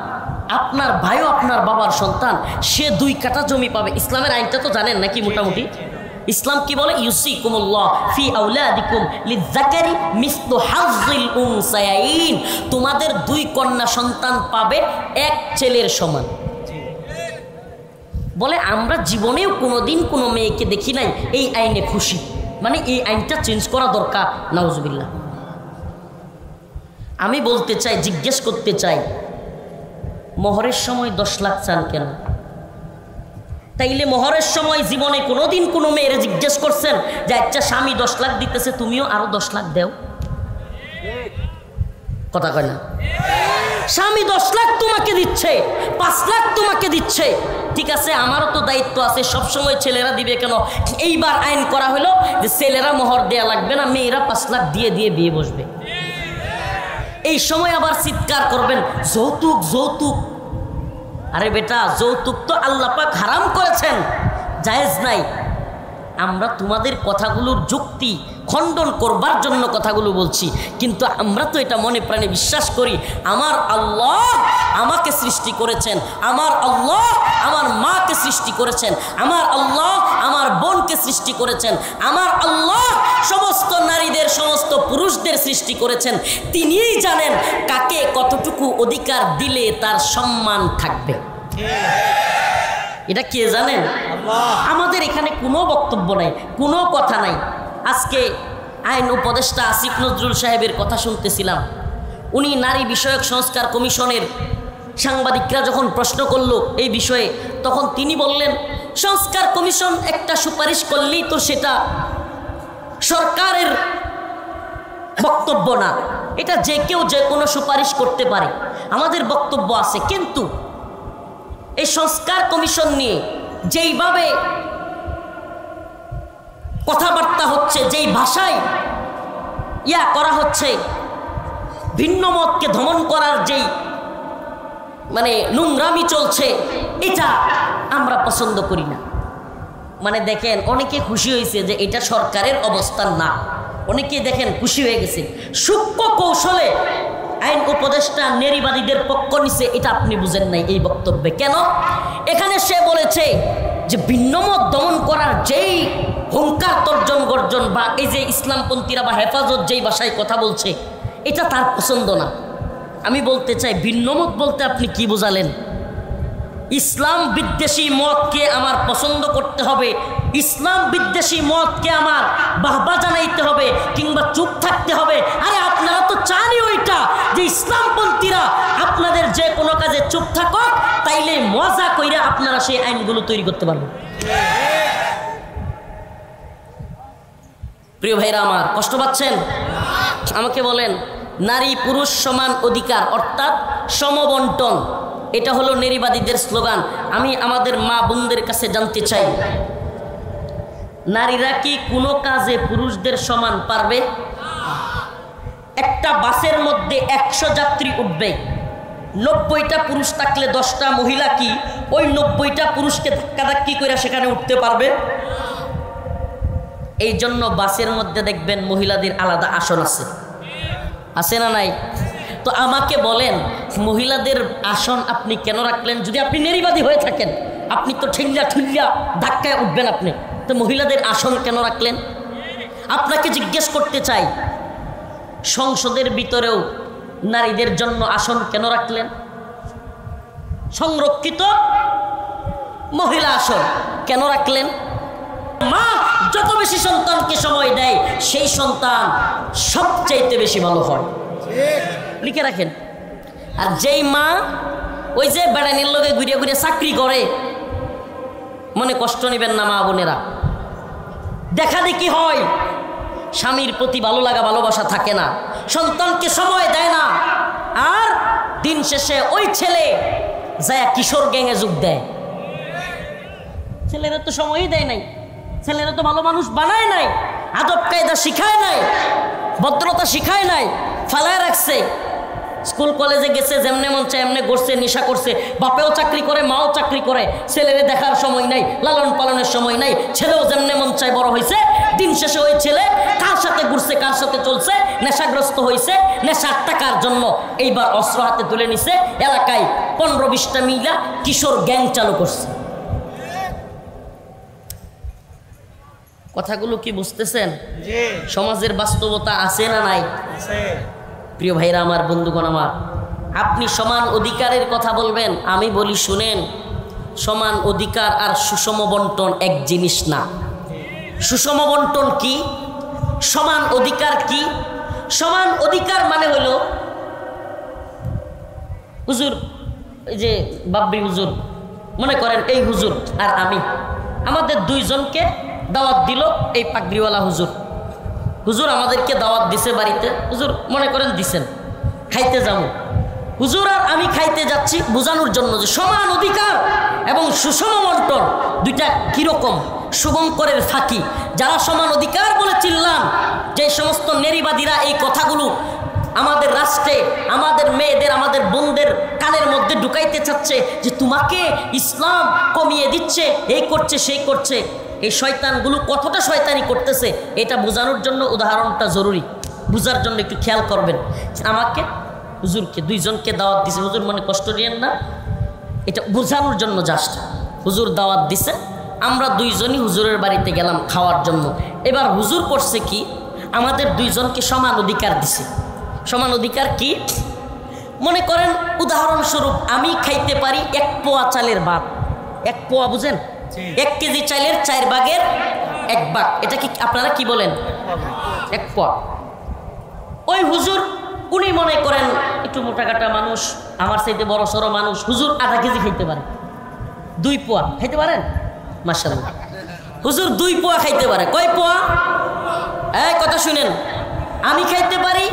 আপনার ভাইও আপনার বাবার সন্তান, সে 2 কাঠা জমি পাবে। ইসলামের আইনটা তো জানেন নাকি মোটামুটি? ইসলাম কি বলে, ইউসিকুমুল্লাহ ফি আওলাদিকুম লিযাকারি মিসলু হাজ্জিল উনসায়াইন, তোমাদের 2 কন্যা সন্তান পাবে 1 ছেলের সমান। বলে আমরা জীবনেও কোনোদিন কোনো মেয়েকে দেখি নাই এই আইনে খুশি, মানে এই আইনটা চেঞ্জ করা দরকার। নাউজুবিল্লাহ। আমি বলতে চাই, জিজ্ঞেস করতে চাই, মোহরের সময় 10 লাখ চান কেন? তাইলে মোহরের সময় জীবনে কোনোদিন কোনো মেয়েরে জিজ্ঞেস করছেন যে আচ্ছা স্বামী 10 লাখ দিতেছে, তুমিও আরো 10 লাখ দেও? কথা কয় না? স্বামী 10 লাখ তোমাকে দিচ্ছে, 5 লাখ তোমাকে দিচ্ছে, ঠিক আছে, আমারও তো দায়িত্ব আছে, সবসময় ছেলেরা দিবে কেন? এইবার আইন করা হলো যে ছেলেরা মোহর দেয়া লাগবে না, মেয়েরা 5 লাখ দিয়ে দিয়ে বিয়ে বসবে। এই সময় আবার চিৎকার করবেন যৌতুক যৌতুক। আরে বেটা, যৌতুক তো আল্লাহ পাক হারাম করেছেন, জায়েজ নাই। আমরা তোমাদের কথাগুলোর যুক্তি খণ্ডন করবার জন্য কথাগুলো বলছি, কিন্তু আমরা তো এটা মনে প্রাণে বিশ্বাস করি আমার আল্লাহ আমাকে সৃষ্টি করেছেন, আমার আল্লাহ আমার মাকে সৃষ্টি করেছেন, আমার আল্লাহ আমার বোনকে সৃষ্টি করেছেন, আমার আল্লাহ সমস্ত নারীদের সমস্ত পুরুষদের সৃষ্টি করেছেন। তিনিই জানেন কাকে কতটুকু অধিকার দিলে তার সম্মান থাকবে। এটা কে জানেন? আমাদের এখানে কোনো বক্তব্য নাই, কোনো কথা নাই। আজকে আইন উপদেষ্টা আসিফ নজরুল সাহেবের কথা শুনতেছিলাম, উনি নারী বিষয়ক সংস্কার কমিশনের সাংবাদিকরা যখন প্রশ্ন করল এই বিষয়ে, তখন তিনি বললেন সংস্কার কমিশন একটা সুপারিশ করলেই তো সেটা সরকারের বক্তব্য না, এটা যে কেউ যে কোনো সুপারিশ করতে পারে। আমাদের বক্তব্য আছে, কিন্তু এই সংস্কার কমিশন নিয়ে যেইভাবে কথাবার্তা হচ্ছে, যেই ভাষায় করা হচ্ছে, ভিন্ন মতকে দমন করার যেই নোংরামি চলছে, এটা আমরা পছন্দ করি না। দেখেন, অনেকে খুশি হয়েছে যে এটা সরকারের অবস্থান না, অনেকে দেখেন খুশি হয়ে গেছে। সূক্ষ্ম কৌশলে আইন উপদেষ্টা নারীবাদীদের পক্ষ নিছে, এটা আপনি বুঝেন নাই এই বক্তব্যে। কেন? এখানে সে বলেছে যে ভিন্নমত দমন করার যেই হুঙ্কার তর্জন গর্জন, বা এই যে ইসলামপন্থীরা বা হেফাজত যেই ভাষায় কথা বলছে, এটা তার পছন্দ না। আমি বলতে চাই, ভিন্নমত বলতে আপনি কি বোঝালেন? ইসলাম বিদ্বেষী মতকে আমার পছন্দ করতে হবে, ইসলাম বিদ্বেষী মতকে আমার বাহবা জানাইতে হবে, কিংবা চুপ থাকতে হবে? আরে আপনারা তো চানই ওইটা, যে ইসলামপন্থীরা আপনাদের যে কোনো কাজে চুপ থাকুক, তাইলে মজা কইরা আপনারা সেই আইনগুলো তৈরি করতে পারবেন। প্রিয় ভাইরা আমার, কষ্ট পাচ্ছেন? আমাকে বলেন, নারী পুরুষ সমান অধিকার অর্থাৎ সমবন্টন, এটা হলো নারীবাদীদের স্লোগান। আমি আমাদের মা বোনদের কাছে জানতে চাই, নারীরা কি কোনো কাজে পুরুষদের সমান পারবে? একটা বাসের মধ্যে 100 যাত্রী উঠবে, 90টা পুরুষ থাকলে 10টা মহিলা কি ওই 90টা পুরুষকে ধাক্কাধাক্কি করে সেখানে উঠতে পারবে? এই জন্য বাসের মধ্যে দেখবেন মহিলাদের আলাদা আসন আছে, আছে না নাই? তো আমাকে বলেন, মহিলাদের আসন আপনি কেন রাখলেন? যদি আপনি নারীবাদী হয়ে থাকেন, আপনি তো ঠেল্লা ঠুল্লা ধাক্কায় উঠবেন আপনি, তো মহিলাদের আসন কেন রাখলেন? আপনাকে জিজ্ঞেস করতে চাই, সংসদের ভিতরেও নারীদের জন্য আসন কেন রাখলেন? সংরক্ষিত মহিলা আসন কেন রাখলেন? মা যত বেশি সন্তানকে সময় দেয়, সেই সন্তান সবচাইতে বেশি ভালো হয়, লিখে রাখেন। আর যেই মা ওই যে বেড়ানির লোকে ঘুরিয়ে ঘুরিয়ে চাকরি করে, মনে কষ্ট নেবেন না মা বোনেরা, দেখা দেখি হয়, স্বামীর প্রতি ভালো লাগা ভালোবাসা থাকে না, সন্তানকে সময় দেয় না, আর দিন শেষে ওই ছেলে যায় কিশোর গ্যাংয়ে যোগ দেয়। ছেলেরা তো সময়ই দেয় নাই, ছেলেরা তো ভালো মানুষ বানায় নাই, আদব কায়দা শিখায় নাই, ভদ্রতা শিখায় নাই, ফালায় রাখছে। স্কুল কলেজে গেছে, যেমনে মন চায় এমনি করছে, নেশা করছে, বাপেও চাকরি করে মাও চাকরি করে, ছেলেরে দেখার সময় নাই, লালন পালনের সময় নাই, ছেলেও যেমনে মন চায় বড় হয়েছে। দিন শেষে ওই ছেলে কার সাথে ঘুরছে, কার সাথে চলছে, নেশাগ্রস্ত হয়েছে, নেশার টাকার জন্য এইবার অস্ত্র হাতে তুলে নিছে, এলাকায় 15-20টা মিলা কিশোর গ্যাং চালু করছে। কথাগুলো কি বুঝতেছেন? সমাজের বাস্তবতা আছে না নাই? প্রিয় ভাইরা আমার, বন্ধুগণ আমার, আপনি সমান অধিকারের কথা বলবেন, আমি বলি শুনেন, সমান অধিকার আর সুষম বন্টন এক জিনিস না। সুষম বন্টন কি? সমান অধিকার কি? সমান অধিকার মানে হলো, হুজুর, এই যে বাব্বি হুজুর, মনে করেন এই হুজুর আর আমি, আমাদের দুইজনকে দাওয়াত দিল এই পাগড়িওয়ালা হুজুর। হুজুর আমাদেরকে দাওয়াত দিছে বাড়িতে, হুজুর মনে করেন দিছেন, খাইতে যাব। হুজুর আর আমি খাইতে যাচ্ছি, বোঝানোর জন্য যে সমান অধিকার এবং সুষম বন্টন দুইটা কীরকম, শুভঙ্করের ফাঁকি। যারা সমান অধিকার বলে চিল্লান, যে সমস্ত নারীবাদীরা এই কথাগুলো আমাদের রাষ্ট্রে, আমাদের মেয়েদের, আমাদের বোনদের কানের মধ্যে ঢুকাইতে চাচ্ছে, যে তোমাকে ইসলাম কমিয়ে দিচ্ছে, এই করছে সেই করছে, এই শয়তানগুলো কতটা শয়তানি করতেছে, এটা বোঝানোর জন্য উদাহরণটা জরুরি, বুঝার জন্য একটু খেয়াল করবেন। আমাকে হুজুরকে দুইজনকে দাওয়াত দিছে, হুজুর মনে কষ্ট নিয়েন না, এটা বোঝানোর জন্য জাস্ট। হুজুর দাওয়াত দিছে, আমরা দুইজনই হুজুরের বাড়িতে গেলাম খাওয়ার জন্য। এবার হুজুর করছে কি, আমাদের দুইজনকে সমান অধিকার দিছে। সমান অধিকার কি? মনে করেন উদাহরণস্বরূপ আমি খাইতে পারি 1 পোয়া চালের ভাত, 1 পোয়া বুঝেন, 1 কেজি চালের 4 ভাগের 1 ভাগ, এটা কি আপনারা কি বলেন? 1 পোয়া। ওই হুজুর উনি মনে করেন একটু মোটাকাটা মানুষ, আমার চাইতে বড় সড়ো মানুষ, হুজুর আধা কেজি খাইতে পারে, 2 পোয়া খাইতে পারেন, মাশাআল্লাহ। হুজুর 2 পোয়া খাইতে পারে। কয় পোয়া? এই কথা শুনেন, আমি খাইতে পারি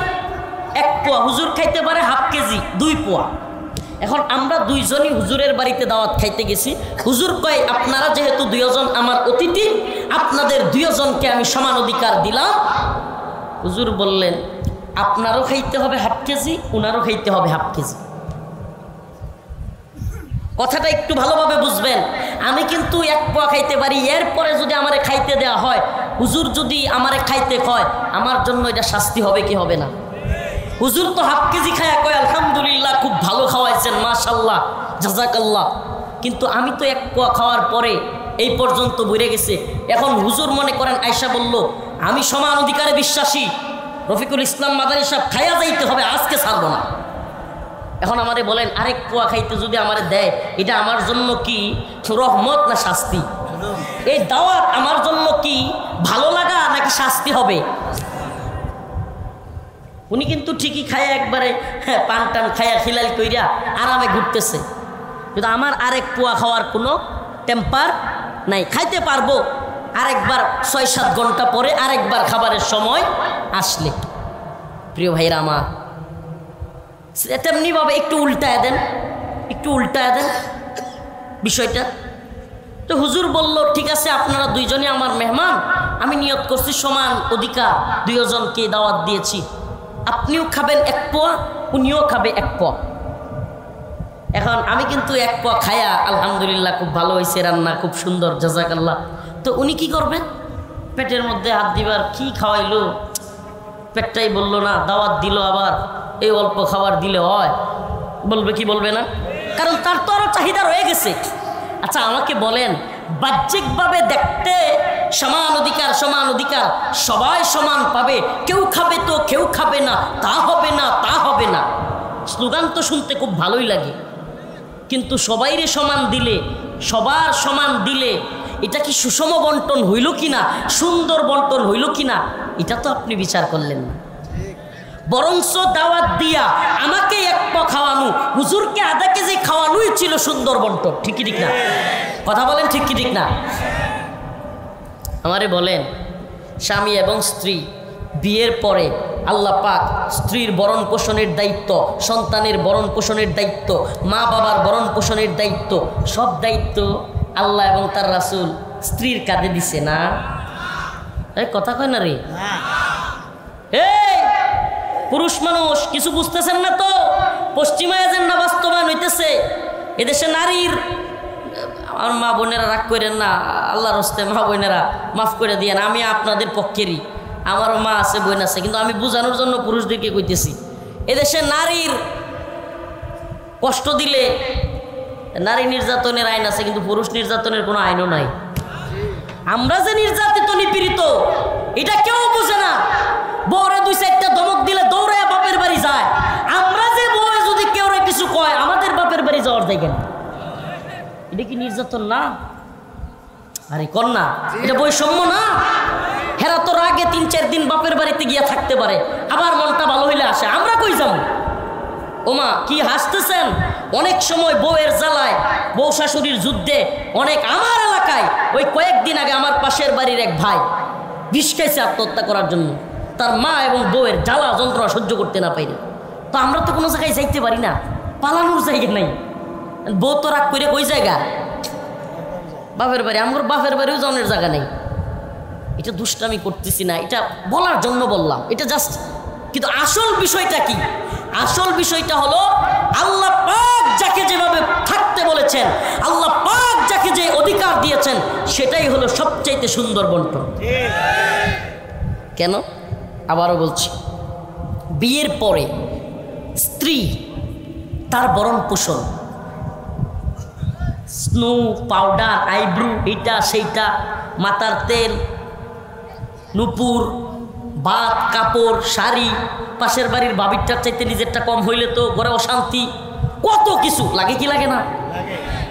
1 পোয়া, হুজুর খাইতে পারে হাফ কেজি, 2 পোয়া। এখন আমরা দুইজনই হুজুরের বাড়িতে দাওয়াত খাইতে গেছি। হুজুর কয় আপনারা যেহেতু 2 জন আমার অতিথি, আপনাদের 2 জনকে আমি সমান অধিকার দিলাম। হুজুর বললেন আপনারও খাইতে হবে হাফ কেজি, উনারও খাইতে হবে হাফ কেজি। কথাটা একটু ভালোভাবে বুঝবেন। আমি কিন্তু 1 পোয়া খাইতে পারি, এরপরে যদি আমারে খাইতে দেওয়া হয়, হুজুর যদি আমারে খাইতে কয়, আমার জন্য এটা শাস্তি হবে কি হবে না? হুজুর তো হাফ কেজি খায়া কয় আলহামদুলিল্লাহ খুব ভালো খাওয়াইছেন, মাশাআল্লাহ, জাযাকাল্লাহ। কিন্তু আমি তো 1 পোয়া খাওয়ার পরে এই পর্যন্ত বইরে গেছে। এখন হুজুর মনে করেন আয়সা বলল আমি সমান অধিকারে বিশ্বাসী, রফিকুল ইসলাম মাদানী সাহেব খাইয়া যাইতে হবে, আজকে ছাড়বো না। এখন আমারে বলেন 1 পোয়া খাইতে যদি আমারে দেয়, এটা আমার জন্য কি রহমত না শাস্তি? এই দাওয়াত আমার জন্য কি ভালো লাগা নাকি শাস্তি হবে? উনি কিন্তু ঠিকই খায়া একবারে পান টান খায়া খিলাল কইরা আরামে ঘুরতেছে, কিন্তু আমার 1 পোয়া খাওয়ার কোনো টেম্পার নাই। খাইতে পারবো আরেকবার 6-7 ঘন্টা পরে, আরেকবার খাবারের সময় আসলে। প্রিয় ভাইরা আমার, তেমনিভাবে একটু উল্টায় দেন, একটু উল্টায় দেন বিষয়টা। তো হুজুর বলল ঠিক আছে আপনারা 2 জনই আমার মেহমান, আমি নিয়ত করছি সমান অধিকার 2 জনকে দাওয়াত দিয়েছি, আপনিও খাবেন 1 পোয়া, উনিও খাবে 1 পোয়া। এখন আমি কিন্তু 1 পোয়া খায়া আলহামদুলিল্লাহ খুব ভালো হয়েছে রান্না, খুব সুন্দর, জাযাকাল্লাহ। তো উনি কি করবেন? পেটের মধ্যে হাত দিবার, কি খাওয়াইলো পেটটাই বললো না, দাওয়াত দিল আবার এই অল্প খাবার দিলে হয়? বলবে কি বলবে না? কারণ তার তো আরও চাহিদা রয়ে গেছে। আচ্ছা আমাকে বলেন, বাহ্যিকভাবে দেখতে সমান অধিকার, সমান অধিকার, সবাই সমান পাবে, কেউ খাবে তো কেউ খাবে না, তা হবে না, তা হবে না, স্লোগান তো শুনতে খুব ভালোই লাগে। কিন্তু সবাইরে সমান দিলে, সবার সমান দিলে এটা কি সুষম বন্টন হইল কিনা, সুন্দর বন্টন হইল কিনা, এটা তো আপনি বিচার করলেন না। বরঞ্চ দাওয়াত দিয়া আমাকে 1 পোয়া খাওয়ানো, হুজুরকে আধা কেজি খাওয়ানোই ছিল সুন্দর বন্টন। ঠিক কি ঠিক না? কথা বলেন ঠিক কি ঠিক না? আমারে বলেন, স্বামী এবং স্ত্রী বিয়ের পরে আল্লাহ পাক স্ত্রীর ভরণ পোষণের দায়িত্ব, সন্তানের ভরণ পোষণের দায়িত্ব, মা বাবার ভরণ পোষণের দায়িত্ব, সব দায়িত্ব আল্লাহ এবং তার রাসূল স্ত্রীর কাঁধে দিছে না? এই কথা কয় না রে? এই পুরুষ মানুষ কিছু বুঝতেছেন না তো? পশ্চিমা এজেন্ডা বাস্তবায়ন হইতেছে। এদেশে নারীর, আমার মা বোনেরা রাগ করেন না, আল্লাহর হস্তে মা বোনেরা মাফ করে দিয়েন, আমি আপনাদের পক্ষেরই, আমারও মা আছে, বোন আছে, কিন্তু আমি বোঝানোর জন্য পুরুষদেরকে কইতেছি। এদেশে নারীর কষ্ট দিলে নারী নির্যাতনের আইন আছে, কিন্তু পুরুষ নির্যাতনের কোনো আইনও নাই। আমরা যে নির্যাতিত নিপীড়িত এটা কেউ বোঝে না। বউরে 2-4টা ধমক দিলে দৌড়ে বাপের বাড়ি যায়। আমরা যে বউয়ে যদি কেউ কিছু কয়, আমাদের বাপের বাড়ি যাওয়ার জায়গা না। এটা কি নির্যাতন না? আরে কন্যা, এটা বৈষম্য না? হেরা তোর আগে 3-4 দিন বাপের বাড়িতে গিয়া থাকতে পারে, আবার মনটা ভালো হইলে আসে, আমরা কই যাবো? ওমা কি হাসতেছেন? অনেক সময় বউয়ের জ্বালায়, বউ শাশুড়ির যুদ্ধে অনেক, আমার এলাকায় ওই কয়েকদিন আগে আমার পাশের বাড়ির এক ভাই বিষ খাইছে আত্মহত্যা করার জন্য, তার মা এবং বউয়ের জ্বালা যন্ত্রণা সহ্য করতে না পাইলে। তো আমরা তো কোনো জায়গায় যাইতে পারি না, পালানোর জায়গা নাই। বউ তো রাগ করে ওই জায়গা বাপের বাড়ি, আমার বাপের বাড়িও যাওয়ার জায়গা নেই। এটা দুষ্টামি করতেছি না, এটা বলার জন্য বললাম, এটা জাস্ট। কিন্তু আসল বিষয়টা কি? আসল বিষয়টা হলো আল্লাহ পাক যাকে যেভাবে থাকতে বলেছেন, আল্লাহ পাক যাকে যে অধিকার দিয়েছেন, সেটাই হলো সবচাইতে সুন্দর বন্টন। কেন? আবারও বলছি, বিয়ের পরে স্ত্রী তার ভরণ পোষণ, স্নো, পাউডার, আইব্রু, এইটা সেইটা, মাথার তেল, নুপুর, ভাত, কাপড়, শাড়ি, পাশের বাড়ির বাবিরটার চাইতে নিজেরটা কম হইলে তো ঘরে অশান্তি, কত কিছু লাগে কি লাগে না?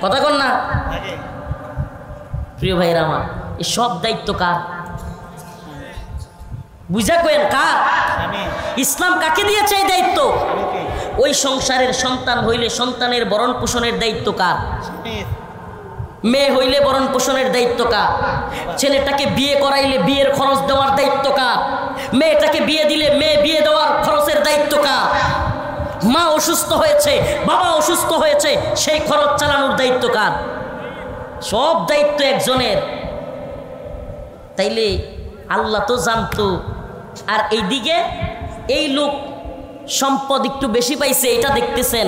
কথা কন না? প্রিয় ভাইরা আমার, এই সব দায়িত্ব কার? বুঝা কয়েন কার? ইসলাম কাকে দিয়েছে এই দায়িত্ব? ওই সংসারের সন্তান হইলে সন্তানের ভরণ পোষণের দায়িত্ব কার? মেয়ে হইলে ভরণ পোষণের দায়িত্ব কার? ছেলেটাকে বিয়ে করাইলে বিয়ের খরচ দেওয়ার দায়িত্ব কার? মেয়েটাকে বিয়ে দিলে মেয়ে বিয়ে দেওয়ার খরচের দায়িত্ব কার? মা অসুস্থ হয়েছে, বাবা অসুস্থ হয়েছে, সেই খরচ চালানোর দায়িত্ব কার? সব দায়িত্ব একজনের। তাইলে আল্লাহ তো জানতো, আর এইদিকে এই লোক সম্পদ একটু বেশি পাইছে, এটা দেখতেছেন,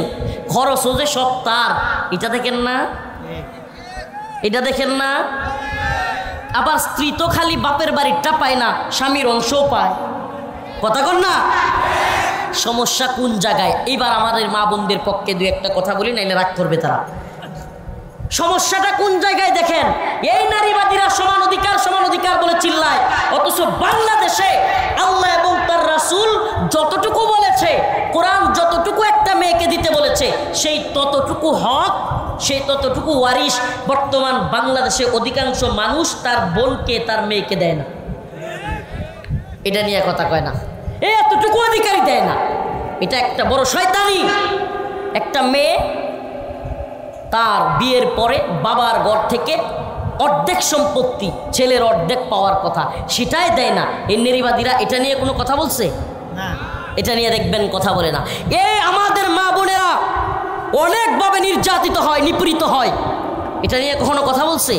খরচও যে সব তার, এটা দেখেন না? এটা দেখেন না? আবার স্ত্রী তো খালি বাপের বাড়িটা পায় না, স্বামীর অংশও পায়। কথা কন না? সমস্যা কোন জায়গায়? এইবার আমাদের মা বোনদের পক্ষে দুই একটা কথা বলি, নাইলে রাগ করবে তারা। সমস্যাটা কোন জায়গায় দেখেন? এই নারীবাদীরা সমান অধিকার বলে চিল্লায়, অথচ বাংলাদেশে আল্লাহ এবং তার রাসূল যতটুকু বলেছে, কোরআন যতটুকু একটা মেয়েকে দিতে বলেছে, সেই ততটুকু হক, সেই ততটুকু ওয়ারিশ বর্তমান বাংলাদেশে অধিকাংশ মানুষ তার বোনকে, তার মেয়েকে দেয় না। এটা নিয়ে কথা কয় না, এতটুকু অধিকারই দেয় না। এটা একটা বড় শয়তানি। একটা মেয়ে তার বিয়ের পরে বাবার ঘর থেকে অর্ধেক সম্পত্তি, ছেলের অর্ধেক পাওয়ার কথা, সেটাই দেয় না। এই নারীবাদীরা এটা নিয়ে কোনো কথা বলছে না? এটা নিয়ে দেখবেন কথা বলে না। আমাদের মা বোনেরা অনেকভাবে নির্যাতিত হয়, নিপীড়িত হয়, এটা নিয়ে কখনো কথা বলছে?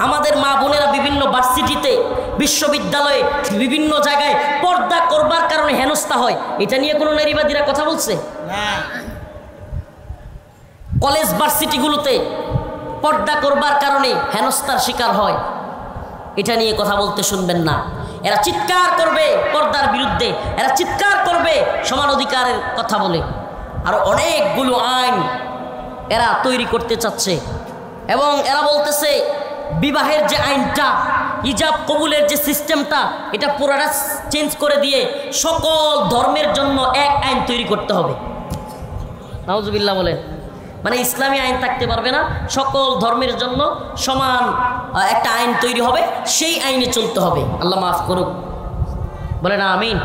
আমাদের মা বোনেরা বিভিন্ন ভার্সিটিতে, বিশ্ববিদ্যালয়ে, বিভিন্ন জায়গায় পর্দা করবার কারণে হেনস্থা হয়, এটা নিয়ে কোনো নারীবাদীরা কথা বলছে না? কলেজ ভার্সিটিগুলোতে পর্দা করবার কারণে হেনস্থার শিকার হয়, এটা নিয়ে কথা বলতে শুনবেন না। এরা চিৎকার করবে পর্দার বিরুদ্ধে, এরা চিৎকার করবে সমান অধিকারের কথা বলে। আর অনেকগুলো আইন এরা তৈরি করতে চাচ্ছে, এবং এরা বলতেছে বিবাহের যে আইনটা, হিজাব কবুলের যে সিস্টেমটা, এটা পুরোটা চেঞ্জ করে দিয়ে সকল ধর্মের জন্য এক আইন তৈরি করতে হবে। নাউজুবিল্লাহ বলেন। মানে ইসলামী আইন থাকতে পারবে না, সকল ধর্মের জন্য সমান একটা আইন তৈরি হবে, সেই আইনে চলতে হবে। আল্লাহ মাফ করুক, বলে না আমিন।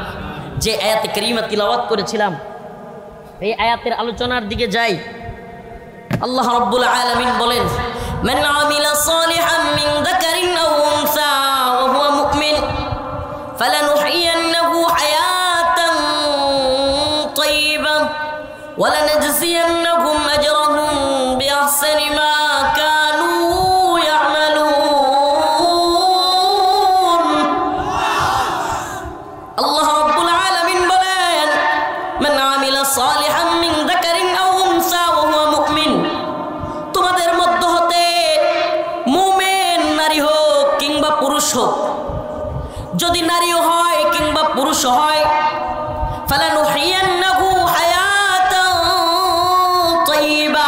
যে আয়াতে কারিমা তিলাওয়াত করেছিলাম, এই আয়াতের আলোচনার দিকে যাই। আল্লাহ রাব্বুল আলামিন বলেন, মান আমিলা সালিহান মিন যাকারিন আও উনসা ওয়া হুয়া মুমিন ফালানুহইয়ান্নাহু হায়াতান তাইয়্যিবা ওয়া লানাজজিয়ান্নাহুম আজরাহুম বিআহসানি মা কানু ইয়ামালুন। আল্লাহ রাব্বুল আলামিন বলেন, মান আমিলা সালিহান মিন যাকারিন আও উনসা ওয়া হুয়া মুমিন, তোমাদের মধ্য হতে মুমিন নারী হোক কিংবা পুরুষ হোক, যদি নারীও হয় কিংবা পুরুষ হয়, ফালানুহইয়ান্নাহু হায়াতান তাইয়্যিবা,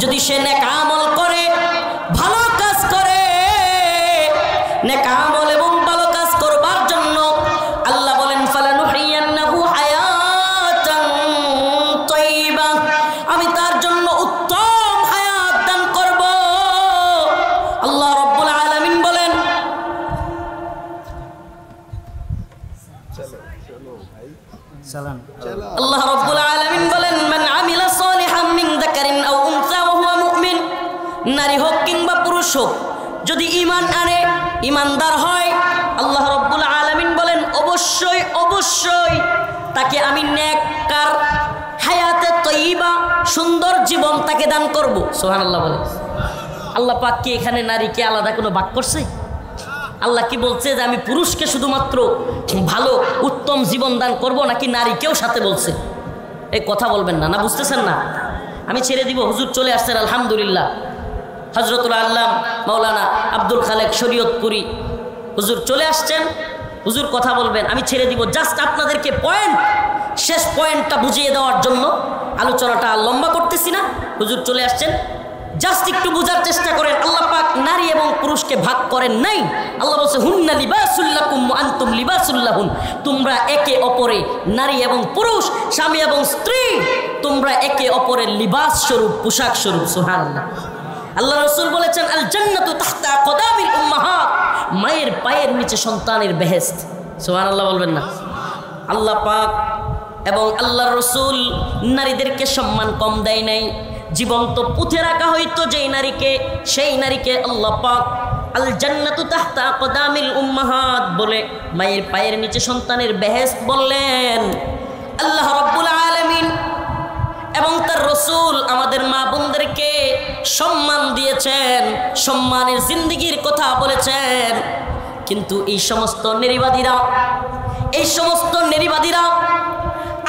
যদি সে নেক আমল করে, ভালো কাজ করে, নেক আমল এবং ভালো কাজ করবার জন্য আল্লাহ বলেন ফালানুহইয়ান্নাহু হায়াতান তাইয়্যিবা, আমি তার জন্য উত্তম হায়াত দান করব। আল্লাহ রাব্বুল আলামিন বলেন, আল্লাহ রাব্বুল আলামিন বলেন, মান আমিলা সালিহান মিন যাকারিন আও উনসা ওয়া হুয়া মুমিন, নারী হোক কিংবা পুরুষ হোক, যদি ঈমান আনে, ঈমানদার হয়, আল্লাহ রাব্বুল আলামিন বলেন অবশ্যই অবশ্যই তাকে আমি নেককার হায়াতে তাইয়্যিবা, সুন্দর জীবন তাকে দান করব। সুবহানাল্লাহ বলে। আল্লাহ পাক কি এখানে নারীকে আলাদা কোনো ভাগ করছে? আল্লাহ কি বলছে যে আমি পুরুষকে শুধুমাত্র ভালো উত্তম জীবন দান করব, নাকি নারীকেও সাথে বলছে? এই কথা বলবেন না, না বুঝতেছেন না? আমি ছেড়ে দিব। হুজুর চলে আসছেন আলহামদুলিল্লাহ, হযরতুল আল্লাম মাওলানা আব্দুল খালেক শরীয়তপুরি হুজুর চলে আসছেন। হুজুর কথা বলবেন, আমি ছেড়ে দিব। জাস্ট আপনাদেরকে শেষ পয়েন্টটা বুঝিয়ে দেওয়ার জন্য, আলোচনাটা লম্বা করতেছি না। হুজুর চলে আসছেন, জাস্ট একটু বোঝার চেষ্টা করেন। আল্লাহ পাক নারী এবং পুরুষকে ভাগ করেন নাই। আল্লাহ বলছে হুন্না লিবাসুল লাকুম ওয়া আনতুম লিবাসুল লাহুন, তোমরা একে অপরে, নারী এবং পুরুষ, স্বামী এবং স্ত্রী, তোমরা একে অপরের লিবাস স্বরূপ, পোশাক স্বরূপ। সুবহানাল্লাহ। আল্লাহ রাসূল বলেছেন, আল জান্নাতু তাহতা আকদামিল উম্মাহাত, মায়ের পায়ের নিচে সন্তানের বেহেশত। সুবহানাল্লাহ বলবেন না? আল্লাহ পাক এবং আল্লাহর রাসূল নারীদেরকে সম্মান কম দেয় নাই, জীবন্ত পুঁতে রাখা হইতো যেই নারীকে, সেই নারীকে আল্লাহ পাক আল জান্নাতু তাহতা আকদামিল উম্মাহাত বলে, মায়ের পায়ের নিচে সন্তানের বেহেশত বললেন। আল্লাহ রাব্বুল আলামিন এবং তার রাসূল আমাদের মা বোনদেরকে সম্মান দিয়েছেন, সম্মানের জিন্দেগির কথা বলেছেন। কিন্তু এই সমস্ত নারীবাদীরা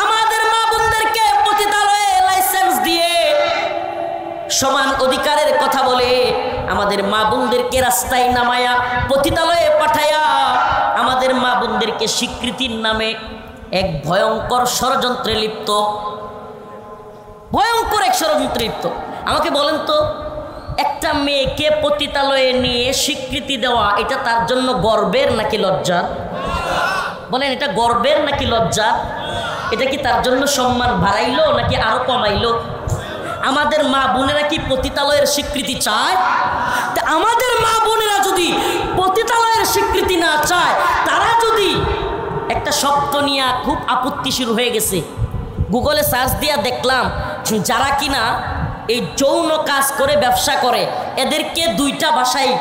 আমাদের মা বোনদেরকে পতিতালয়ে লাইসেন্স দিয়ে সমান অধিকারের কথা বলে, আমাদের মা বোনদেরকে রাস্তায় নামায়া পতিতালয়ে পাঠায়া আমাদের মা বোনদেরকে স্বীকৃতির নামে এক ভয়ঙ্কর ষড়যন্ত্রে লিপ্ত, আমাকে বলেন তো, একটা মেয়েকে পতিতালয়ে নিয়ে স্বীকৃতি দেওয়া এটা তার জন্য গর্বের নাকি লজ্জার? বলেন, এটা গর্বের নাকি লজ্জার? এটা কি তার জন্য সম্মান বাড়াইলো নাকি আরো কমাইলো? আমাদের মা বোনেরা কি পতিতালয়ের স্বীকৃতি চায়? তা আমাদের মা বোনেরা যদি পতিতালয়ের স্বীকৃতি না চায়, তারা যদি একটা শব্দ নিয়ে খুব আপত্তি শুরু হয়ে গেছে। গুগলে সার্চ দিয়া দেখলাম যারা কিনা এই যৌন কাজ করে ব্যবসা করে, এদেরকে দুইটা ভাষায়